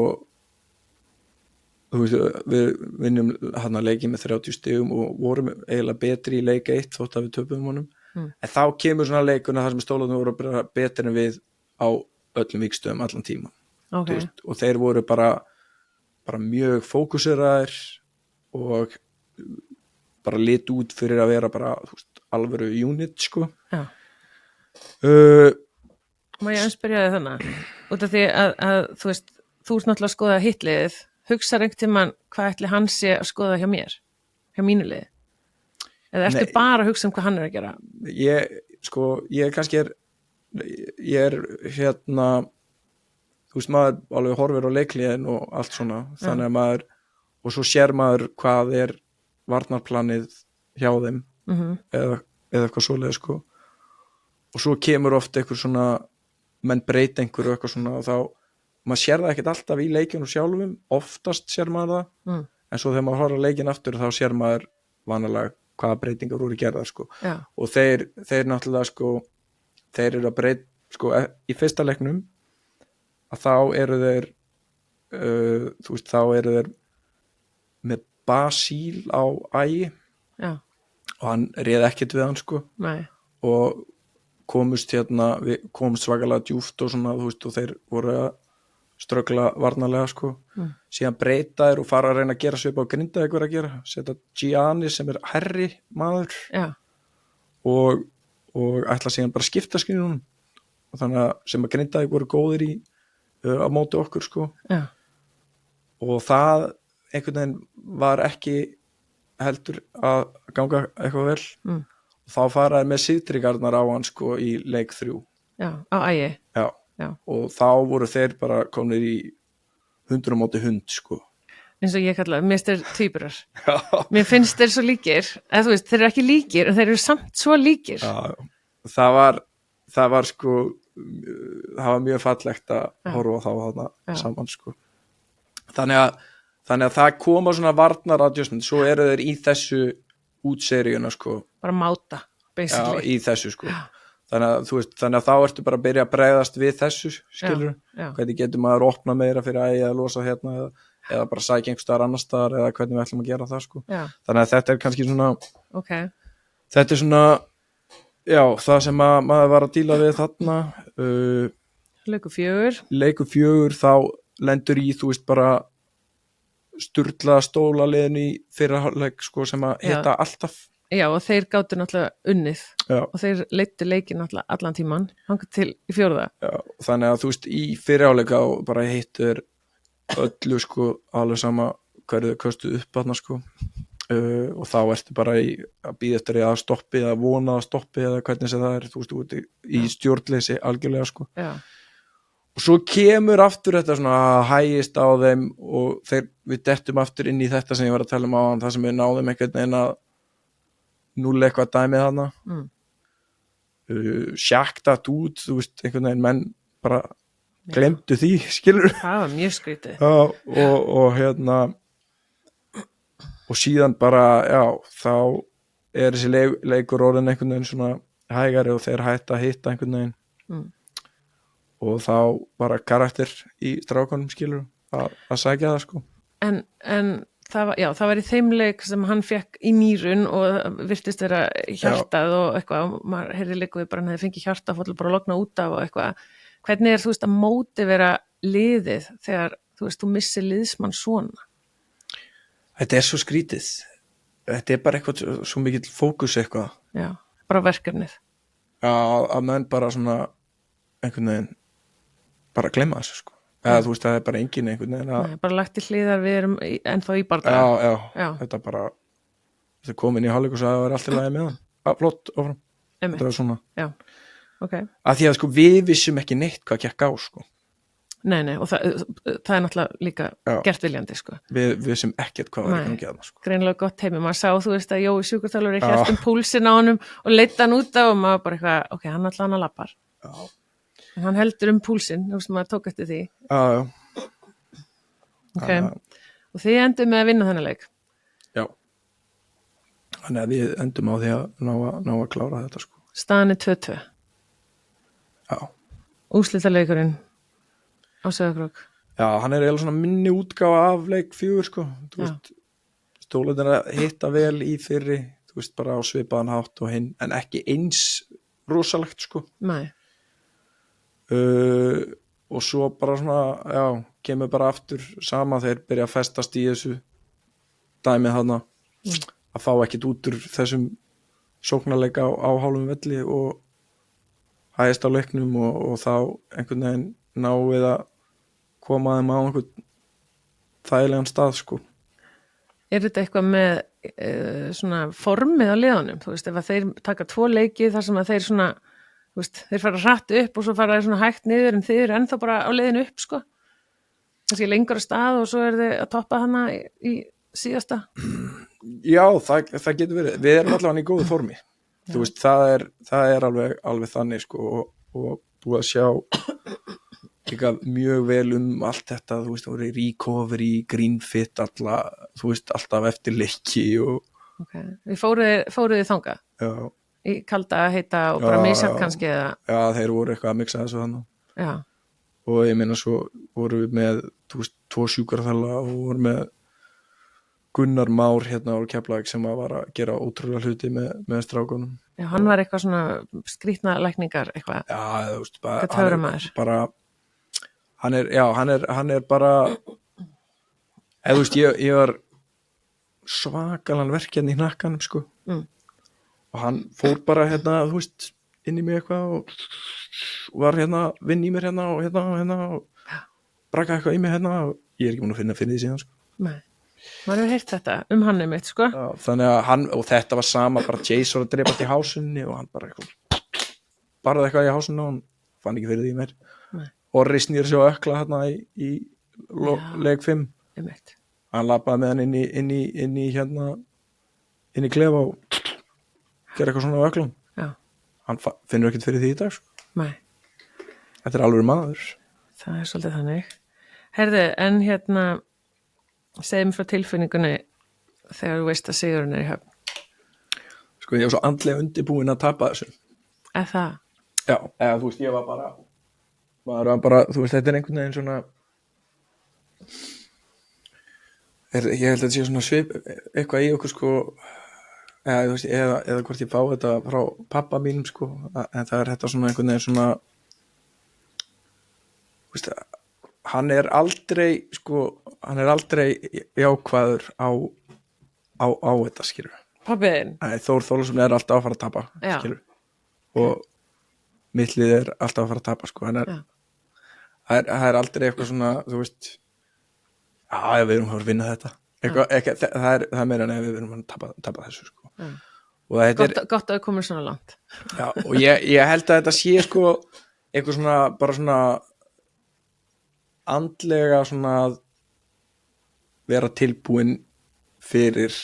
þú veist, við vinnum hann að leiki með 30 stigum og vorum eiginlega betri í leik 1 þótt að við töpum honum en þá kemur svona leikuna þar sem stólarnir voru betri en við á öllum víkstöðum allan tíman okay. og þeir voru bara mjög fókuseraðir og bara lit út fyrir að vera bara þú veist, alvöru unit sko Já. Má ég spyrja þig þannig út af því að þú veist þú ert náttúrulega að skoða hitliðið hugsar einhvern tímann hvað ætli hann sé að skoða hjá mér, hjá mínu liði eða ertu bara að hugsa hvað hann er að gera ég kannski ég er hérna þú veist maður alveg horfir á leikliðin og allt svona þannig að maður og svo sér maður hvað er varnarplanið hjá þeim eða eitthvað svoleiðis sko og svo kemur oft eitthvað svona menn breyta einhverju eitthvað svona og þá maður sér það ekkert alltaf í leikjunum sjálfum oftast sér maður það en svo þegar maður horfir leikin aftur þá sér maður vanalega hvaða breytingar voru gerðar sko og þeir náttúrulega sko þeir eru að breyta sko í fyrsta leiknum að þá eru þeir þú veist þá eru þeir með Basíl á ægi og hann réð ekkert við hann sko Nei. og komust svakalega djúpt og svona þú veist og þeir voru að ströggla varnarlega sko síðan breyta þér og fara að reyna að gera svipa á Grindavík að gera, setja Gianni sem er herri maður og ætla síðan bara að skipta skriðunum og þannig að sem að Grindavík voru góðir í á móti okkur sko og það einhvern veginn var ekki heldur að ganga eitthvað vel og þá faraði með síðtryggarnar á hann sko í leik 3 á ægi og þá voru þeir bara komnir í 100 móti hund sko eins og ég kallaði, mér finnst þeir tvíburar mér finnst þeir svo líkir eða þú veist, þeir eru ekki líkir en þeir eru samt svo líkir það var sko það var mjög fallegt að horfa á þá þarna saman sko þannig að það koma svona varnar adjustment, svo eru þeir í þessu útseríuna sko bara máta, basically í þessu sko þannig að þá ertu bara að byrja að bregðast við þessu skilur, hvernig getur maður að opna meira fyrir að losa hérna eða bara sækja einhver staðar annar staðar eða hvernig við ætlum að gera það sko þannig að þetta er kannski svona þetta er svona það sem maður var að díla við þarna leikur 4 þá lendur í þú veist bara sturla stólaleiðin í fyrrahálfleik sko sem að hitta alltaf og þeir gátu náttúrulega unnið og þeir leiddu leikin náttúrulega allan tíman hangað til í 4. Þannig að þú veist í fyrrahálfleika og bara hittur öllu sko alveg sama hverju þau köstuð upp þarna sko og þá ertu bara að bíða eftir að stoppi eða vona að stoppi eða hvernig sem það er þú veist út í stjórnleysi algjörlega sko og svo kemur aftur þetta svona hægist á þeim og við dettum aftur inn í þetta sem ég var að tala á það sem við náðum einhvern veginn að 0 eitthvað dæmið hana sjaktat út þú veist, einhvern veginn menn bara glemdu því, skilur það var mjög skrítið og hérna og síðan bara, þá er þessi leikur orðin einhvern veginn svona hægari og þeir hætta að hitta einhvern veginn og þá bara karakter í strákunum skilur að sækja það sko en það var í þeim leik sem hann fekk í nýrun og virtist vera hjartað og eitthvað, og maður heyrði líka við bara hann hefði fengið hjartafall bara að logna út af og eitthvað. Hvernig þú veist, að mótivera liðið þegar, þú veist, þú missir liðsmann svona? Þetta svo skrítið. Þetta bara eitthvað svo mikill fókus eitthvað. Já, bara verkefnið. Já, að menn bara svona einhvern veginn bara gleyma þessu, sko. Eða þú veist, það bara engin einhvern veginn að... Nei, bara lagt í hliðar, við erum ennþá í bardaga. Já, þetta bara... Þetta komin í hálfleik og sagði að það var allt í lagi með hann. Flott, áfram. Þetta var svona... Já, ok. Að því að, sko, við vissum ekki neitt hvað gekk á, sko. Nei, og það er náttúrulega líka gert viljandi, sko. Við vissum ekkert hvað var í gangi að það, sko. Greinilega gott heimi. Maður sá, þú veist, að Jói sjúkraþjálfari hélt púlsinn á honum og leiddi hann út af og maður bara eitthvað, ok, hann ætla hann að lappar. En hann heldur púlsinn, þú veist, maður tók eftir því. Já. Ok, og þið endum með að vinna þennan leik? Já. Þannig að við endum á því að ná að klára þetta, sko. Staðan 2-2. Já. Úrslitaleikurinn á Sauðárkrók. Já, hann eiginlega svona minni útgáfa af leik 4, sko. Þú veist, stólarnir að hitta vel í fyrri, þú veist, bara á svipaðan hátt og hinn, en ekki eins rosalegt, sko. Nei. Og svo bara svona, kemur bara aftur sama þeir byrja að festast í þessu dæmið þarna að fá ekkit út úr þessum sóknarleika á hálfum velli og hægist á leiknum og þá einhvern veginn ná við að koma þeim á einhvern þægilegan stað, sko. Þetta eitthvað með svona formið á liðunum, þú veist, ef að þeir taka 2 leiki þar sem að þeir svona þú veist, þeir fara hratt upp og svo fara þeir svona hægt niður en þeir eru ennþá bara á leiðinu upp, sko. Kannski lengur að stað og svo þeir að toppa hana í síðasta. Já, það getur verið. Við erum allavega í góðu formi. Þú veist, það er alveg þannig, sko, og búið að sjá líka mjög vel allt þetta, þú veist, það voru recovery, green fit, þú veist, alltaf eftir leiki og... Ok, við fóruð þangað? Já. Í kalda, heita og bara misjart kannski eða? Já, þeir voru eitthvað að mixa þessu þannig. Já. Og ég meina svo voru við með, þú veist, 2 sjúkraþjálfara og voru með Gunnar Már hérna á Keflavík sem var að gera ótrúlega hluti með strákunum. Já, hann var eitthvað svona skrýtna lækningar eitthvað. Já, þú veist, hann er bara eða þú veist, ég var svakalan verkjarn í hnakkanum, sko. Og hann fór bara hérna, þú veist, inn í mig eitthvað og var hérna, vinn í mér hérna og braka eitthvað í mig hérna og ég er ekki búin að finna því síðan, sko. Nei, maður hefur heyrt þetta hann einmitt, sko. Já, þannig að hann, og þetta var sama, bara Jace var að drepast í hásunni og hann bara eitthvað í hásunni og hann fann ekki fyrir því meir. Nei. Og risnir svo ökla hérna í leik 5. Einmitt. Hann labbaði með hann inn í klefa og gera eitthvað svona á öklum. Já. Hann finnur ekkert fyrir því í dag, sko. Nei. Þetta er alveg maður. Það er svolítið þannig. Herðu, en hérna segjum frá tilfinningunni þegar þú veist að sigurinn í höfn. Sko, ég var svo andlega undirbúin að tapa þessu. Það? Já, eða þú veist, ég var bara maður var bara, þú veist, þetta er einhvern veginn svona ég held að þetta sé svona svip eitthvað í okkur, sko. Eða hvort ég fá þetta frá pappa mínum, sko, en það er þetta svona einhvern veginn svona veist, hann er aldrei jákvæður á þetta, skilur. Pabbiðinn? Þór Þórðarson er alltaf að fara að tapa, skilur, og mitt lið er alltaf að fara að tapa, sko, en það er aldrei eitthvað svona, þú veist, við erum að fara að vinna þetta. Það er meira en við erum að tapa þessu, sko. Gott að það komur svona langt. Já, og ég held að þetta sé, sko, eitthvað svona, bara svona andlega svona að vera tilbúin fyrir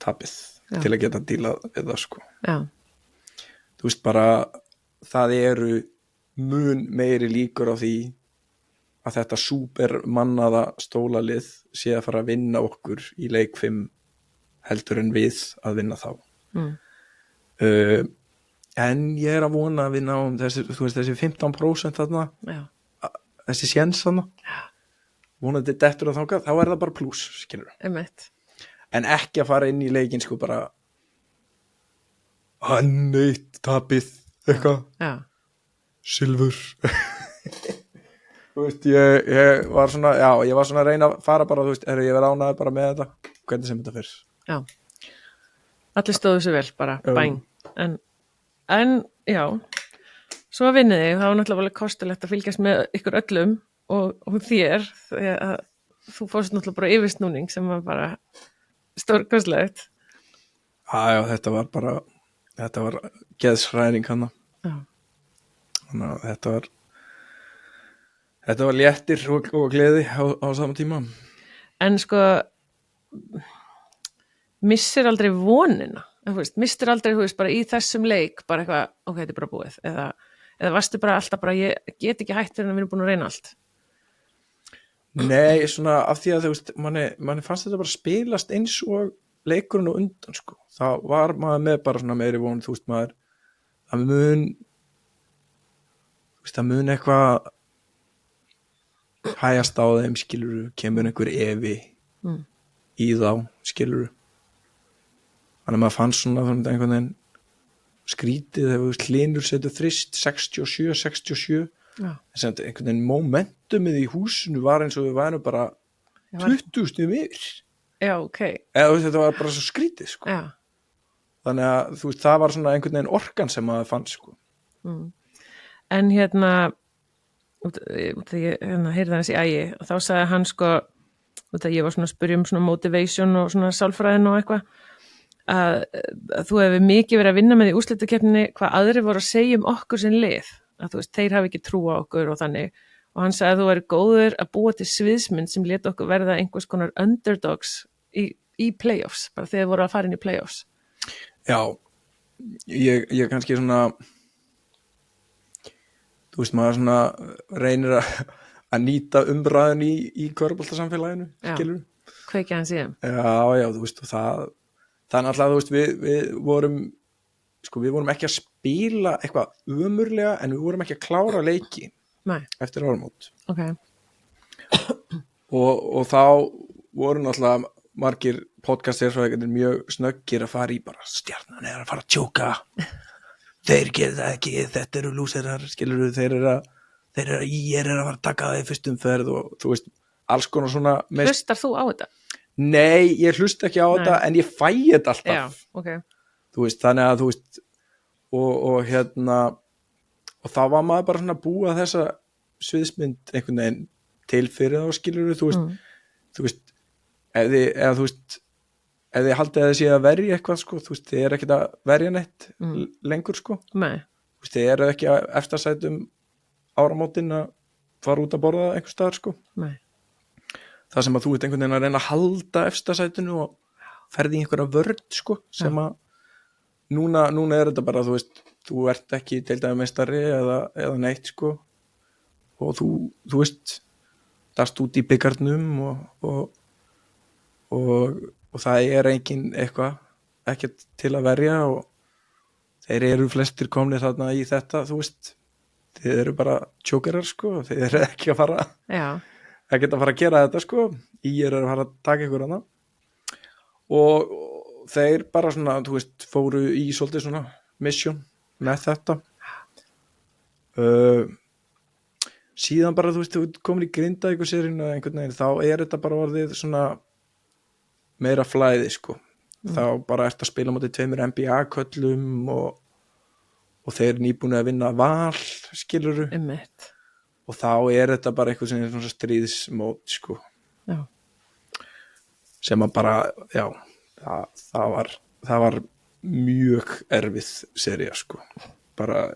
tapið til að geta dílað við það, sko. Já. Þú veist, bara það eru mun meiri líkur á því að þetta súpermannaða stólalið sé að fara að vinna okkur í leik 5 heldur en við að vinna þá. En ég er að vona að við náum þessi 15% þarna, þessi séns þarna, vonandi dettur að þangað, þá er það bara plús, skilur. Einmitt. En ekki að fara inn í leikinn sko bara neitt tapið eitthvað, Já. silfur. Þú veist, ég var svona, já, ég var svona að reyna að fara bara, þú veist, ég verið ánægður bara með þetta, hvernig sem þetta fyrir. Já. Allir stóðu sér vel bara, bæn. En já, svo að vinni þig, það var náttúrulega alveg kostulegt að fylgjast með ykkur öllum og þér, því að þú fórst náttúrulega bara yfirsnúning sem var bara stórkostlegt. Já, þetta var geðshræring hana. Já. Þannig að þetta var léttir og gleði á sama tíma. En sko, missir aldrei vonina, missir aldrei, bara í þessum leik, bara eitthvað, ok, þetta er bara búið, eða varstu bara alltaf bara, ég get ekki hætt þegar við erum búin að reyna allt. Nei, svona af því að þú veist, manni fannst þetta bara spilast eins og leikurinn og undan, sko. Þá var maður með bara svona meiri von, þú veist, maður, það mun eitthvað hægast á þeim, skilurðu, kemur einhver efi í þá, skilurðu. Þannig að maður fann svona einhvern veginn skrítið þegar Hlynur setur þrist 67 Já. en einhvern veginn momentumið í húsinu var eins og við værum bara 20 stigum yfir. Já, ok. Eða þetta var bara svo skrítið, sko. Já. Þannig að þú veist, það var svona einhvern veginn orkan sem maður fann, sko. En hérna ég heyrði hans í ægi og þá sagði hann sko, ég var svona að spyrja svona motivation og svona sálfræðin og eitthvað að þú hefur mikið verið að vinna með í úrslitakeppninni hvað aðrir voru að segja okkur sem lið, að þú veist, þeir hafi ekki trú á okkur og þannig, og hann sagði að þú væri góður að búa til sviðsmynd sem lét okkur verða einhvers konar underdogs í playoffs, bara þegar voru að fara inn í playoffs. Já, ég kannski svona, þú veist, maður svona reynir að nýta umræðin í körfuboltasamfélaginu, skilur. Kveikja hans í þeim. Já, þú veist, og það náttúrulega, þú veist, við vorum ekki að spila eitthvað ömurlega, en við vorum ekki að klára leiki. Nei. Eftir áramót. Ok. Og þá voru náttúrulega margir podcast-sérfræðingarnir mjög snöggir að fara í bara Stjarnan er að fara að tjóka. Þeir gera það ekki, þetta eru lúserar, skilur þeir eru að fara að taka það í fyrstum ferð og þú veist, alls konar svona. Hlustar þú á þetta? Nei, ég hlusta ekki á þetta, en ég fæ þetta alltaf. Já, ok. Þú veist, þannig að þú veist, og hérna, og þá var maður bara svona að búa þessa sviðsmynd einhvern veginn til fyrir þá, skilur þú veist, ef þið haldið að þið sé að verja eitthvað, sko, þú veist, þið er ekkert að verja neitt lengur, sko. Nei. Þú veist, þið eru ekki að eftirsætum áramótin að fara út að borða einhvers staðar, sko. Nei. Það sem að þú ert einhvern veginn að reyna að halda eftirsætinu og ferði í einhverja vörn, sko, sem að núna er þetta bara, þú veist, þú ert ekki deildarmeistari eða neitt, sko, og þú veist, dast út í bikarnum og það er engin eitthvað ekkert til að verja og þeir eru flestir komnir þarna í þetta, þú veist, þeir eru bara tjókerar, sko, þeir eru ekki að fara að gera þetta, sko, er að fara að taka ykkur hana og þeir bara svona, þú veist, fóru í svolítið svona mission með þetta síðan bara, þú veist, þú komin í Grindavíkur-seríuna einhvern veginn, þá er þetta bara orðið svona meira flæði, sko þá bara ert að spila mótið 2 NBA-köllum og þeir nýbúin að vinna Val, skilurðu og þá er þetta bara eitthvað sem er svona stríðsmót, sko já. Sem að bara, já það var mjög erfið sería, sko bara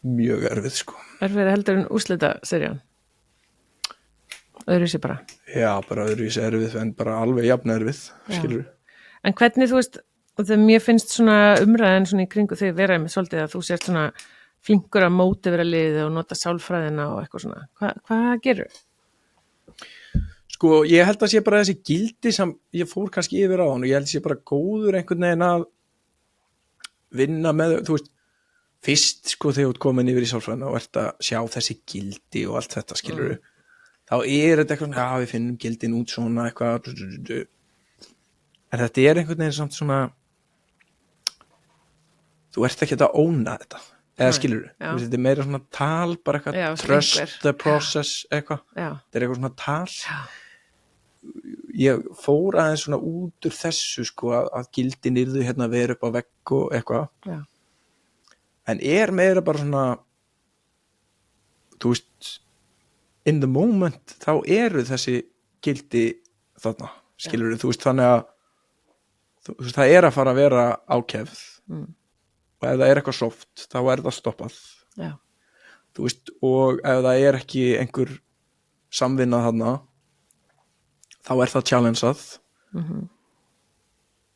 mjög erfið, sko Erfið heldur en úrslita serían öðruvísi bara já, bara öðruvísi erfið en bara alveg jafn erfið, skilur en hvernig, þú veist, þegar mér finnst svona umræðin svona í kringu þig vera með svolítið að þú sért svona flinkur að mótivera liðið og nota sálfræðina og eitthvað svona, hvað gerur? Sko, ég held að sé bara þessi gildi sem ég fór kannski yfir á hann og ég held að sé bara góður einhvern veginn að vinna með, þú veist, fyrst, sko, þegar þú ert komin yfir í sálfræðina og ert að sjá þessi gildi og allt þetta, skilurðu, þá þetta eitthvað, já við finnum gildin út svona eitthvað, en þetta einhvern veginn samt svona, þú ert ekki að óna þetta, eða skilur þetta meira svona tal, bara eitthvað trust the process, eitthvað þetta eitthvað svona tal ég fór aðeins svona út úr þessu sko, að gildin yrðu hérna vera upp á vegg og eitthvað en meira bara svona þú veist in the moment þá eru þessi gildi þarna, skilur þú veist, þannig að þú veist, það að fara að vera ákefð og ef það eitthvað soft þá það stoppað þú veist, og ef það ekki einhver samvinna þarna þá það challengeað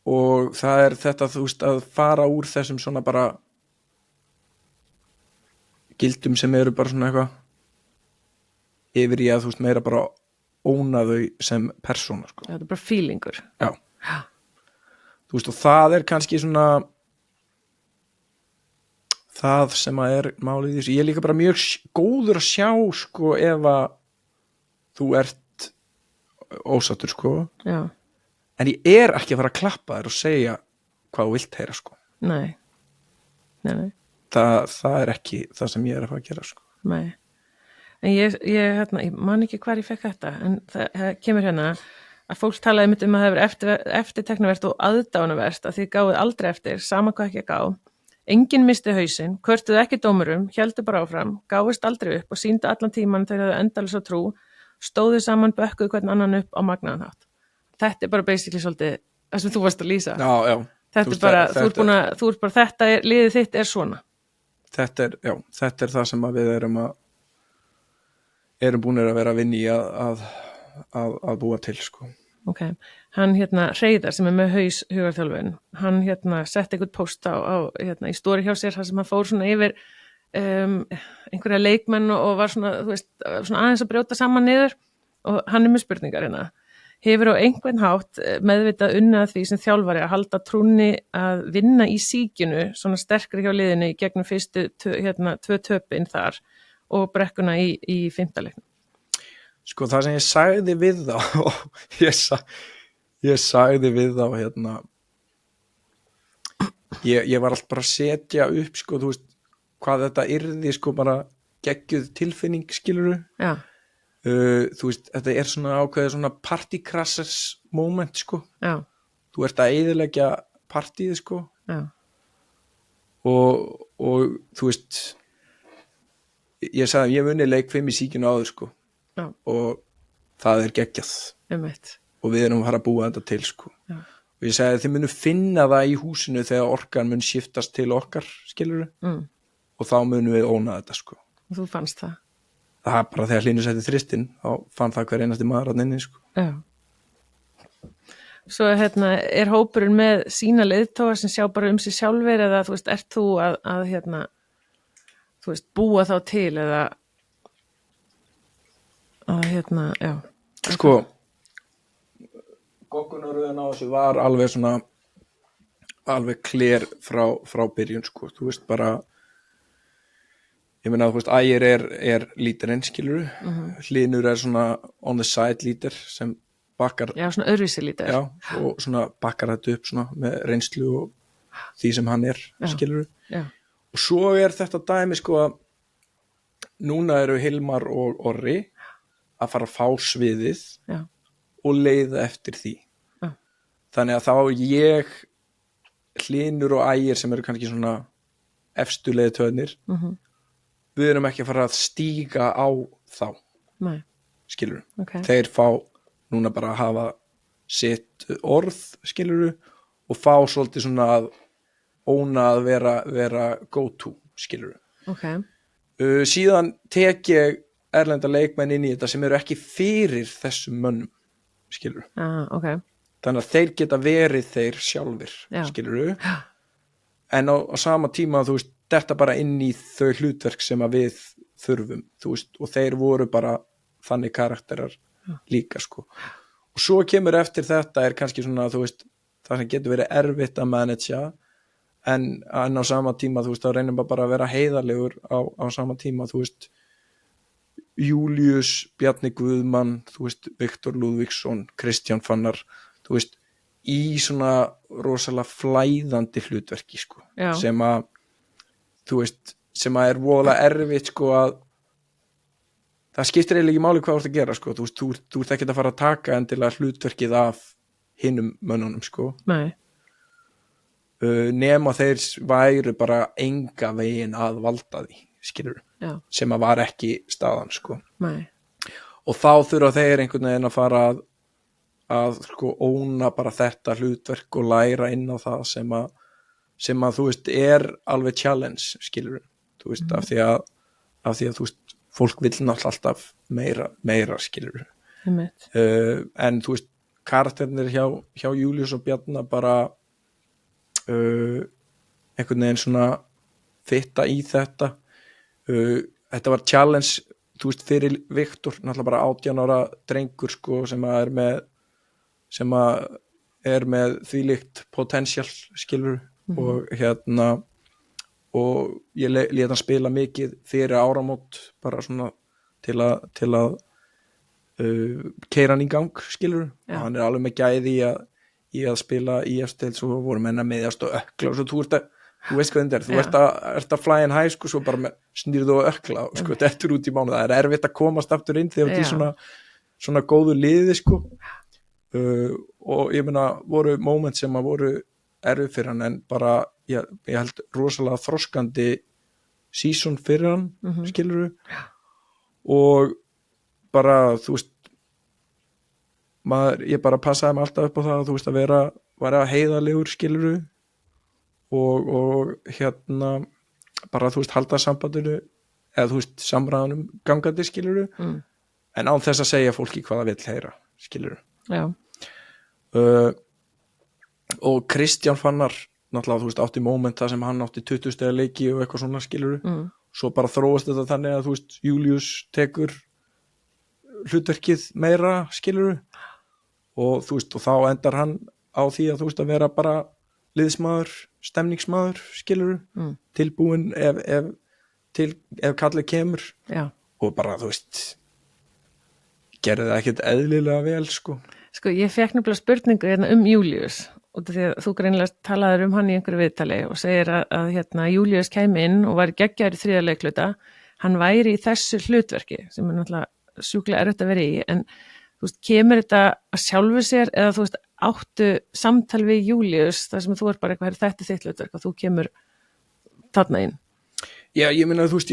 og það þetta, þú veist, að fara úr þessum svona bara gildum sem eru bara svona eitthvað yfir í að þú veist meira bara óna þau sem persóna sko. Þetta bara feelingur þú veist, og það kannski svona það sem að málið í þessu, ég líka bara mjög góður að sjá sko ef að þú ert ósattur sko en ég ekki að fara að klappa þér og segja hvað þú vilt heyra sko nei. Það ekki það sem ég að fara að gera sko nei, en ég man ekki hvar ég fekk þetta en það kemur hérna að fólk talaði mitt að það hefur eftirteknavert og aðdánavert að þið gáið aldrei eftir, sama hvað ekki að gá enginn misti hausinn, kvörtuðu ekki dómurum héldu bara áfram, gáist aldrei upp og sýndu allan tíman þegar þau endalaus á trú stóðu saman, bökkuðu hvern annan upp á magnaðan hátt. Þetta bara basically svolítið það sem þú varst að lýsa. Já. Þetta bara, þú ert bara, liðið þitt svona. Þetta það sem að við erum búinir að vera að vinna í að búa til, sko. Ok, hann Hreiðar sem með haus hugarþjálfun, hann setti eitthvað post á í story hjá sér, þar sem hann fór svona yfir einhverja leikmenn og var svona, þú veist, svona aðeins að brjóta saman niður og hann með spurningar hefur á einhvern hátt meðvitað unnið að því sem þjálfari að halda trúnni að vinna í síkinu svona sterkri hjá liðinu í gegnum fyrstu tvö töpin þar og brekkuna í 5. leiknum sko það sem ég sagði við þá ég sagði við þá ég var alltaf bara að setja upp sko, þú veist hvað þetta yrði sko bara geggjuð tilfinning skiluru þú veist, þetta svona ákveðið svona party crashers moment sko þú ert að eyðileggja partíð sko og þú veist ég sagði ég vunni leik 5 í síkinu áður sko og það geggjað og við erum að fara að búa þetta til sko og ég sagði þið munu finna það í húsinu þegar orkan mun shiftast til okkar skiluru og þá munum við óna þetta sko. Og þú fannst það? Það bara þegar Hlynur setti þristinn, þá fann það hver einasti maður að nynni sko. Já. Svo hópurinn með sína leiðtóga sem sjá bara sig sjálfir eða þú veist, ert þú að þú veist, búa þá til eða að já. Sko, goggunaröðin á þessu var alveg svona, alveg klér frá byrjun sko, þú veist bara ég meina, þú veist, Ægir líderinn, skilur Hlynur svona on the side líder sem bakkar já, svona öðruvísi líder já, og svona bakkar þetta upp svona með reynslu og því sem hann skilur og svo þetta dæmi sko að núna eru Hilmar og Orri að fara að fá sviðið og leiða eftir því þannig að þá ég Hlynur og Ægir sem eru kannski svona efstu leiðtörnir við erum ekki að fara að stíga á þá nei. Skilur okay. Þeir fá núna bara að hafa sitt orð skilur og fá svolítið svona að óna að vera go to skilur okay. Síðan tek ég erlenda leikmenn inn í þetta sem eru ekki fyrir þessum mönnum skilur okay. Þannig að þeir geta verið þeir sjálfir skilur en á sama tíma þú veist þetta bara inn í þau hlutverk sem að við þurfum, þú veist, og þeir voru bara þannig karakterar líka, sko. Og svo kemur eftir þetta kannski svona, þú veist, það sem getur verið erfitt að managea, en á sama tíma, þú veist, þá reynum bara að vera heiðarlegur á sama tíma, þú veist, Júlíus, Bjarni Guðmann, þú veist, Viktor Lúðvíksson, Kristján Fannar, þú veist, í svona rosalega flæðandi hlutverki, sko, Já. sem að, þú veist, sem að er voðalega erfitt, sko, að það skiptir eiginlega ekki máli hvað þú ert að gera, sko, þú veist, þú ert ekkert að fara að taka endilega hlutverkið af hinum mönnunum, sko, Nei. nema þeir væru bara enga veginn að valda því, skilur, Já. sem að var ekki staðan, sko. Nei. Og þá þurfa þeir einhvern veginn að fara að sko óna bara þetta hlutverk og læra inn á það sem að þú veist er alveg challenge, skilur, þú veist, af því að þú veist, fólk vill náttúrulega alltaf meira skilur, Einmitt. en þú veist, karakternir hjá Júlíus og Bjarna bara einhvern veginn svona fitta í þetta. Þetta var challenge, þú veist, fyrir Viktor, náttúrulega bara 18 ára drengur, sko, sem að er með þvílíkt potential, skilur, og og ég lét hann spila mikið fyrir áramót, bara svona til að keyra hann í gang, skilur, og hann er alveg með gæði í að spila í eftir, svo voru menna meðjast og ökla, og svo þú veist hvað þetta er, þú ert að fly in high, sko, svo bara snýrðu og ökla, sko, þetta er út í mánuð, það er erfitt að komast aftur inn þegar þetta er svona góðu liði, sko, og ég meina, voru moment sem að voru erfið fyrir hann, en bara ég held rosalega þroskandi season fyrir hann, skilurðu, og bara, þú veist, ég bara passaði mig alltaf upp á það, þú veist, að vera heiðarlegur, skilurðu, og bara, þú veist, halda sambandinu, eða þú veist, samræðanum gangandi, skilurðu, en án þess að segja fólki hvað það vill heyra, skilurðu. Já. Og Kristján Fannar náttúrulega, þú veist, átti moment það sem hann átti 20 stiga leiki og eitthvað svona, skilurðu, svo bara þróast þetta þannig að, þú veist, Júlíus tekur hlutverkið meira, skilurðu, og þú veist, og þá endar hann á því að, þú veist, að vera bara liðsmaður, stemningsmaður, skilurðu, tilbúin ef kallið kemur. Já. Og bara, þú veist, gerði það ekkert eðlilega vel, sko. Sko, ég fekk nefnilega spurningu hérna Júlíus, út af því að þú greinilega talaður hann í einhverju viðtali og segir að Júlíus kæmi inn og var geggjaður í 3. leikluta, hann væri í þessu hlutverki sem er náttúrulega sjúklega erfitt að vera í, en þú veist, kemur þetta að sjálfu sér eða þú veist, áttu samtal við Júlíus þar sem þú er bara eitthvað, þetta er þitt hlutverk og þú kemur þarna inn? Já, ég meina, þú veist,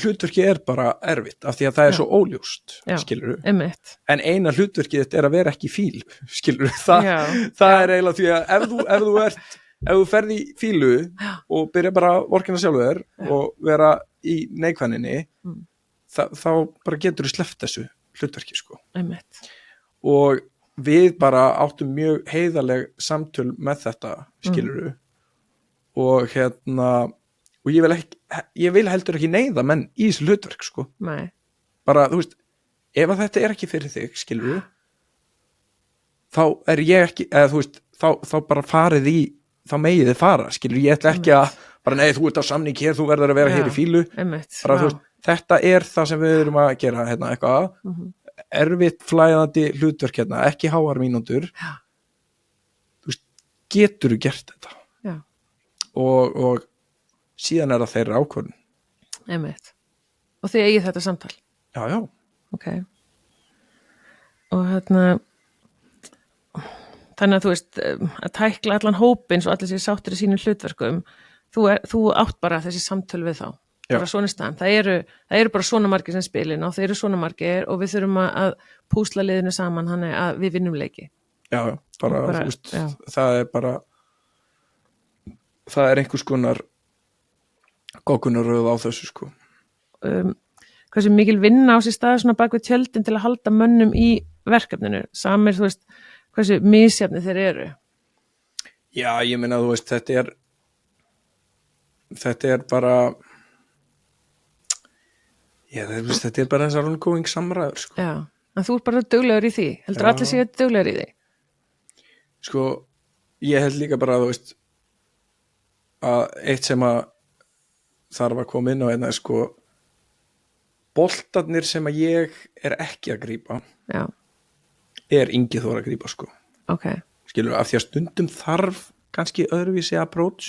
hlutverki er bara erfitt af því að það er svo óljóst, skilur du, en eina hlutverkið þetta er að vera ekki í fílu, skilur du, það er eiginlega því að ef þú ferð í fílu og byrja bara að vorkina sjálfu þér og vera í neikvæðninni, þá bara getur þú sleppt þessu hlutverki, sko. Og við bara áttum mjög heiðarleg samtöl með þetta, skilur du, og og ég vil heldur ekki neyða menn í þessu hlutverk, sko. Nei. Bara, þú veist, ef að þetta er ekki fyrir þig, skilur við, þá er ég ekki, eða þú veist, þá bara farið í, þá megið þið fara, skilur við, ég ætla ekki að, bara nei, þú ert á samning hér, þú verður að vera hér í fílu, bara þú veist, þetta er það sem við erum að gera, eitthvað, erfitt flæðandi hlutverk, ekki háar mínútur, þú veist, getur þú gert þetta? Já. Og síðan er það þeirra ákvörðun. Einmitt. Og þið eigið þetta samtal? Já, já. Ok. Og þannig að þú veist, að tækla allan hópin svo allir sér sáttir í sínum hlutverkum, þú átt bara þessi samtöl við þá. Já. Bara svona staðan. Það eru bara svona margir sem spilin og þeir eru svona margir og við þurfum að púsla liðinu saman þannig að við vinnum leiki. Já, bara þú veist, það er einhvers konar gókunaröð á þessu, sko. Hversu mikil vinna á sér stað svona bak við tjöldin til að halda mönnum í verkefninu, samir, þú veist, hversu misjafni þeir eru? Já, ég meina, þú veist, þetta er bara þetta er bara þessar ongoing samræður, sko. Já, en þú ert bara duglegur í því, heldur allir séu duglegur í því? Sko, ég held líka bara, þú veist, að eitt sem að þarf að koma inn á sko, boltarnir sem að ég er ekki að grípa Já, er Ingi Þór að grípa sko. ok. Skilur, af því að stundum þarf kannski öðruvísi approach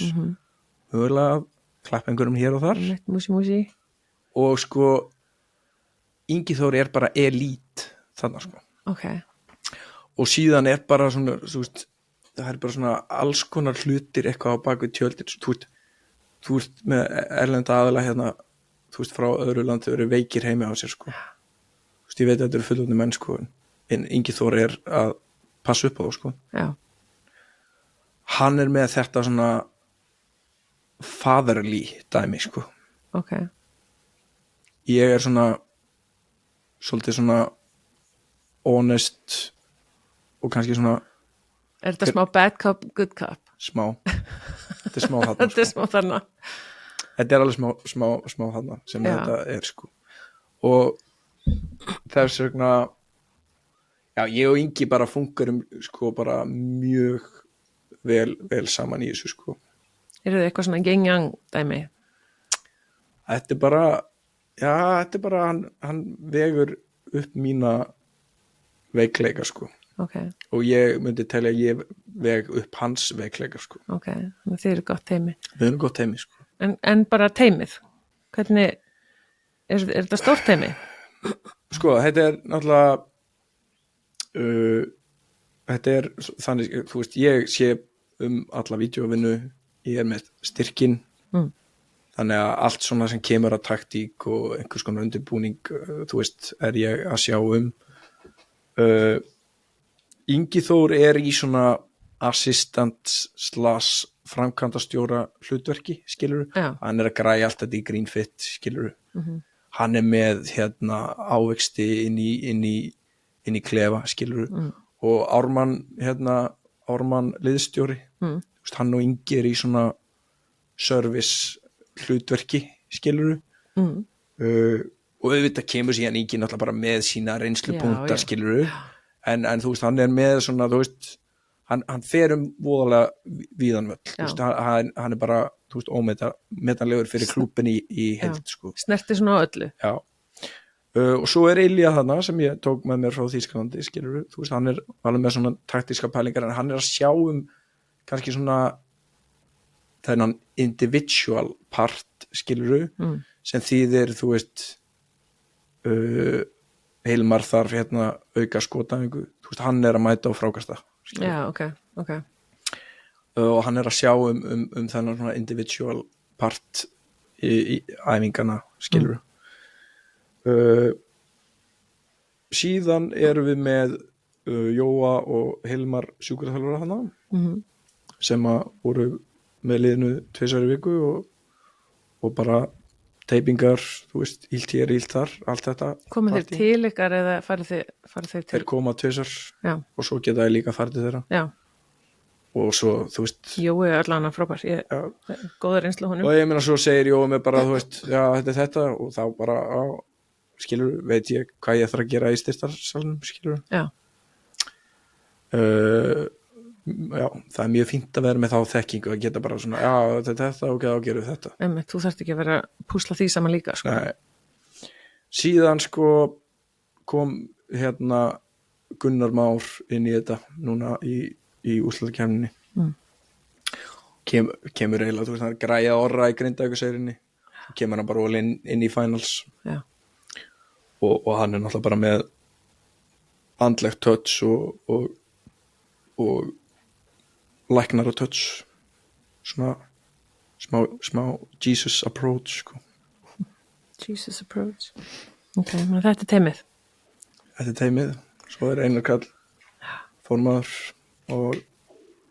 mögulega að klappa einhverjum hér og þar Músi. og sko Ingi Þór er bara elít þarna sko Ok, og síðan er bara svona það er bara svona alls konar hlutir eitthvað á bakvið tjöldir þú ert með erlenda aðila hérna frá öðru landi þau eru veikir heimi á sér sko ég veit að þetta eru fullorðnir menn sko en Ingi Þór er að passa upp á þú sko já, hann er með þetta svona fatherly dæmi sko ok. ég er svona svolítið svona honest og kannski svona Er þetta smá bad cop, good cop? smá þetta er smá þarna Þetta sko. er smá þarna. Þetta er alveg smá þarna sem Já. þetta er sko og þess vegna já, ég og Ingi bara fungerum sko bara mjög vel saman í þessu sko Eru þið eitthvað svona yin-yang dæmi? þetta er bara hann vegur upp mína veikleika sko Ok, og ég myndi telja að ég veg upp hans veikleika sko ok. Þannig að þið eru gott teimi. við erum gott heimi sko En bara teimið? Hvernig, er þetta stórt teimi? sko, þetta er náttúrulega þetta er þannig, þú veist, ég sé alla vídeovinnu, ég er með styrkin þannig að allt svona sem kemur að taktík og einhvers konar undirbúning þú veist, er ég að sjá Ingi Þór er í svona assistant / framkvæmdastjóra hlutverki, skilur Já. hann er að græja allt þetta í green fit, skilur hann er með hérna ávexti inn í klefa, skilur og Ármann liðstjóri veist, hann og Ingi er í svona service hlutverki, skilur og auðvitað kemur síðan Ingi náttúrulega bara með sína reynslupunktar, Já. skilur en þú veist, hann er með svona, þú veist hann fer voðalega víðan völl, þú veist, hann er bara, þú veist, ómetanlegur fyrir klúbbin í heild, sko. Snerti svona á öllu. Já. Og svo er Ilja þarna sem ég tók með mér frá Þýskalandi, skilur þú veist, hann er alveg með svona taktíska pælingar en hann er að sjá kannski svona þennan individual part, skilur sem þýðir, þú veist Hilmar þarf hérna auka skotæfingu, þú veist, hann er að mæta á frákasta. Já, ok. Og hann er að sjá þennan svona individual part í æfingana, skilur síðan erum við með Jóa og Hilmar sjúkraþjálfara þarna sem að voru með liðinu 2 í viku og bara teipingar, þú veist, illt hér, illt þar, allt þetta. Komið þeir til ykkar eða farið þeir til? Þeir koma 2 og svo geta þeir líka farið til þeirra. Já. Og svo, þú veist... Jói er allan að frábær, góður reynslu honum. Og ég meina, svo segir Jói mig bara, þú veist, já, þetta og þá bara, skilur, veit ég hvað ég þarf að gera í styrtarsalunum, skilur. Já. Já, það er mjög fínt að vera með þá þekkingu að geta bara svona, já, þetta og þá gerum við þetta. Þú þarft ekki að vera að púsla því saman líka, sko. Nei. Síðan, sko, kom hérna Gunnar Már inn í þetta núna í úrslitakeppninni. Kemur eiginlega, þú veist, hann græja orra í Grindavíkurseirinni, kemur hann bara inn í finals. Já. Og hann er náttúrulega bara með andlegt touch og læknar og touch svona smá Jesus approach sko. Jesus approach ok, þetta er teimið svo er Einar Karl formaður og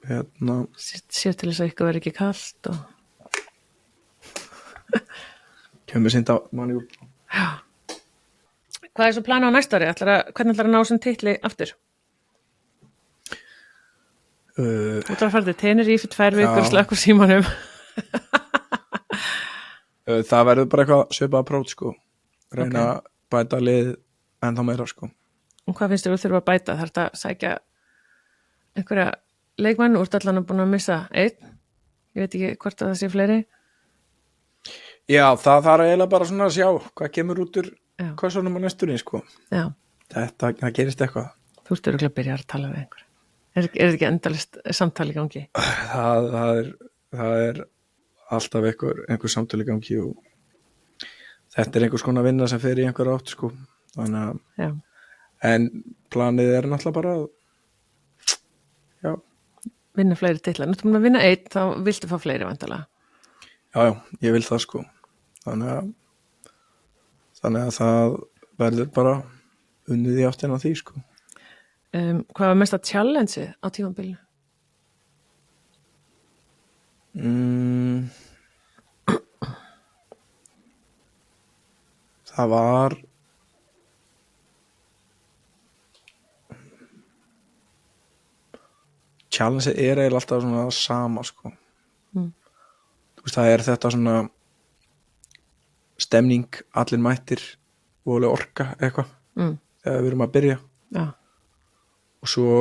hérna sér til þess að ykkur verið ekki kalt og kemur sýnt á manni upp. Hvað er svo plana á næsta ári? Hvernig ætlar að ná sem titli aftur? Þú ætlar að fara til Tenerife 2 vikur slökk úr símanum. Það verður bara eitthvað svipað approach sko. Reyna að bæta lið ennþá meira sko. Og hvað finnst þér þú þurfa að bæta? Þarf þetta að sækja einhverja leikmenn úr allan að búin að missa einn? Ég veit ekki hvort að það sé fleiri. Já, það þarf eiginlega bara svona að sjá hvað kemur út úr Já. kössunum á næstunni, sko. Já, Það gerist eitthvað. þú ert örugglega að byrja að tala við einhver. Er þetta ekki endalist samtali í gangi? Það er alltaf einhver samtölu í gangi og þetta er einhvers konar vinna sem fer í einhver átt, sko. Þannig að, Já, en planið er náttúrulega bara, já, vinna fleiri titla. Nú erum að vinna einn, þá viltu fá fleiri vandalega. já, ég vil það, sko. Þannig að það verður bara unnið í áttina því, sko. Hvað var mesta challenge á tímabilinu? Það var challenge er eiginlega alltaf svona sama, sko. Þú veist, það er þetta svona stemning, allir mættir og alveg orka eitthvað þegar við erum að byrja Já, og svo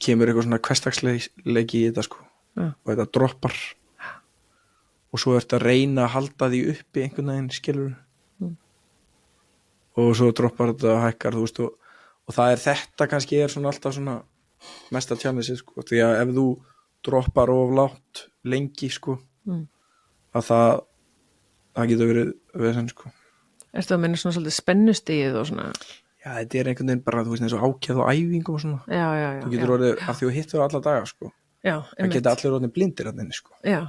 kemur eitthvað svona hversdagsleiki í þetta, sko. Já. Og þetta droppar og svo ertu að reyna að halda því uppi einhvern veginn, skilur og svo droppar þetta og hækkar, þú veist, og það er þetta kannski er svona alltaf svona mesta challenge, sko, því að ef þú droppar of lágt lengi, sko, að það getur verið vesen, sko. ertu að meina svona svolítið spennustigið og svona? Já, þetta er einhvern veginn bara, þú veist, eins og ákjæð og æfingum og svona. Já, Þú getur orðið, af því að hittu það alla daga, sko. Já, Það geta allir orðið blindir að þenni, sko. Já,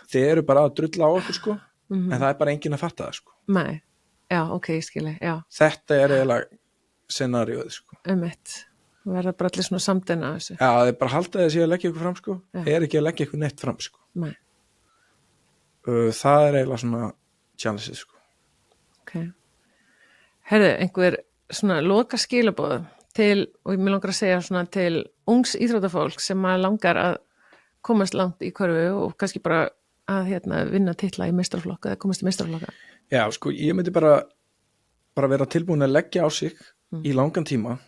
Þið eru bara að drulla á okkur, sko, en það er bara enginn að fatta það, sko. nei. Já, ok, ég skilji, já, Þetta er eiginlega scenaríóð, sko. Verða bara allir svona samdina þessu. Já, það er bara að halda þessi að leggja ykkur fram, sko. Er ekki að leggja ykkur neitt fram, sko. Nei, Það er eiginlega svona challenge, sko. ok. Herðu, einhver svona loka skilaboð til, og ég mér langar að segja svona til ungs íþróttafólk sem að langar að komast langt í körfu og kannski bara að vinna titla í meistaraflokka eða komast í meistaraflokka. Já, sko, ég myndi bara vera tilbúin að leggja á sig í langan tíma.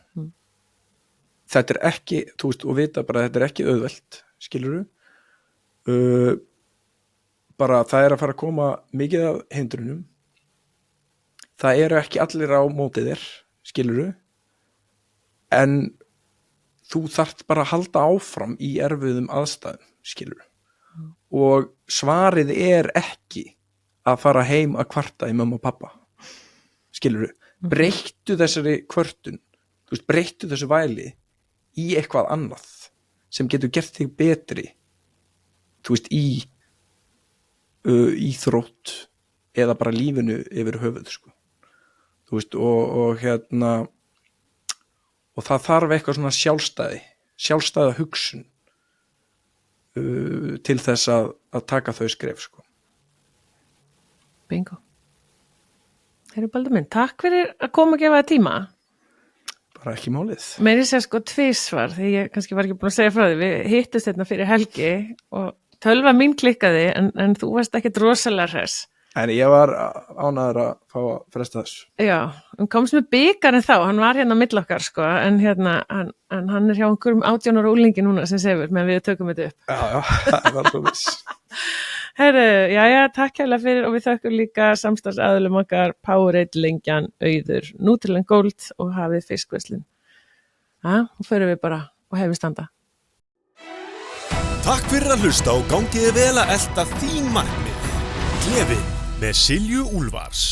Þetta er ekki, þú veist, og vita bara að þetta er ekki auðvelt, skilurðu. Bara það er að fara að koma mikið af hindrunum. Það eru ekki allir á mótið þér, skilurðu. En þú þarft bara að halda áfram í erfiðum aðstæðum, skilurðu. Og svarið er ekki að fara heim að kvarta í mamma og pappa, skilurðu. Breyttu þessari kvörtun, þú veist, breyttu þessu væli í eitthvað annað sem getur gert þig betri, þú veist, í íþrótt eða bara lífinu yfir höfuð, sko. Þú veist, og og það þarf eitthvað svona sjálfstæða hugsun til þess að taka þau skref, sko. Bingo. Herru Baldur minn, takk fyrir að koma að gefa það tíma. Bara ekki málið. Meiri sér sko tvisvar, því ég kannski var ekki búin að segja frá því. Við hittust hérna fyrir helgi og tölva mín klikkaði en þú varst ekkert rosalega hress. En ég var ánægður að fá að fresta þessu. Já, komst með byggarinn þá, hann var hérna á milli okkar, sko, en hann er hjá einhverjum 18 ára úlingi núna sem sefur, menn við tökum þetta upp. Já, það var svo viss. Herru, já, takk hérlega fyrir og við þökkum líka samstarfsaðilum okkar Powerade, Lengjan, Auður, Nutrilon Gold og Hafið fiskverslun. Já, og förum við bara og hefum standa. Takk fyrir að hlusta og gangiði vel að elta þín markmið. Gleði með Silju Úlfars.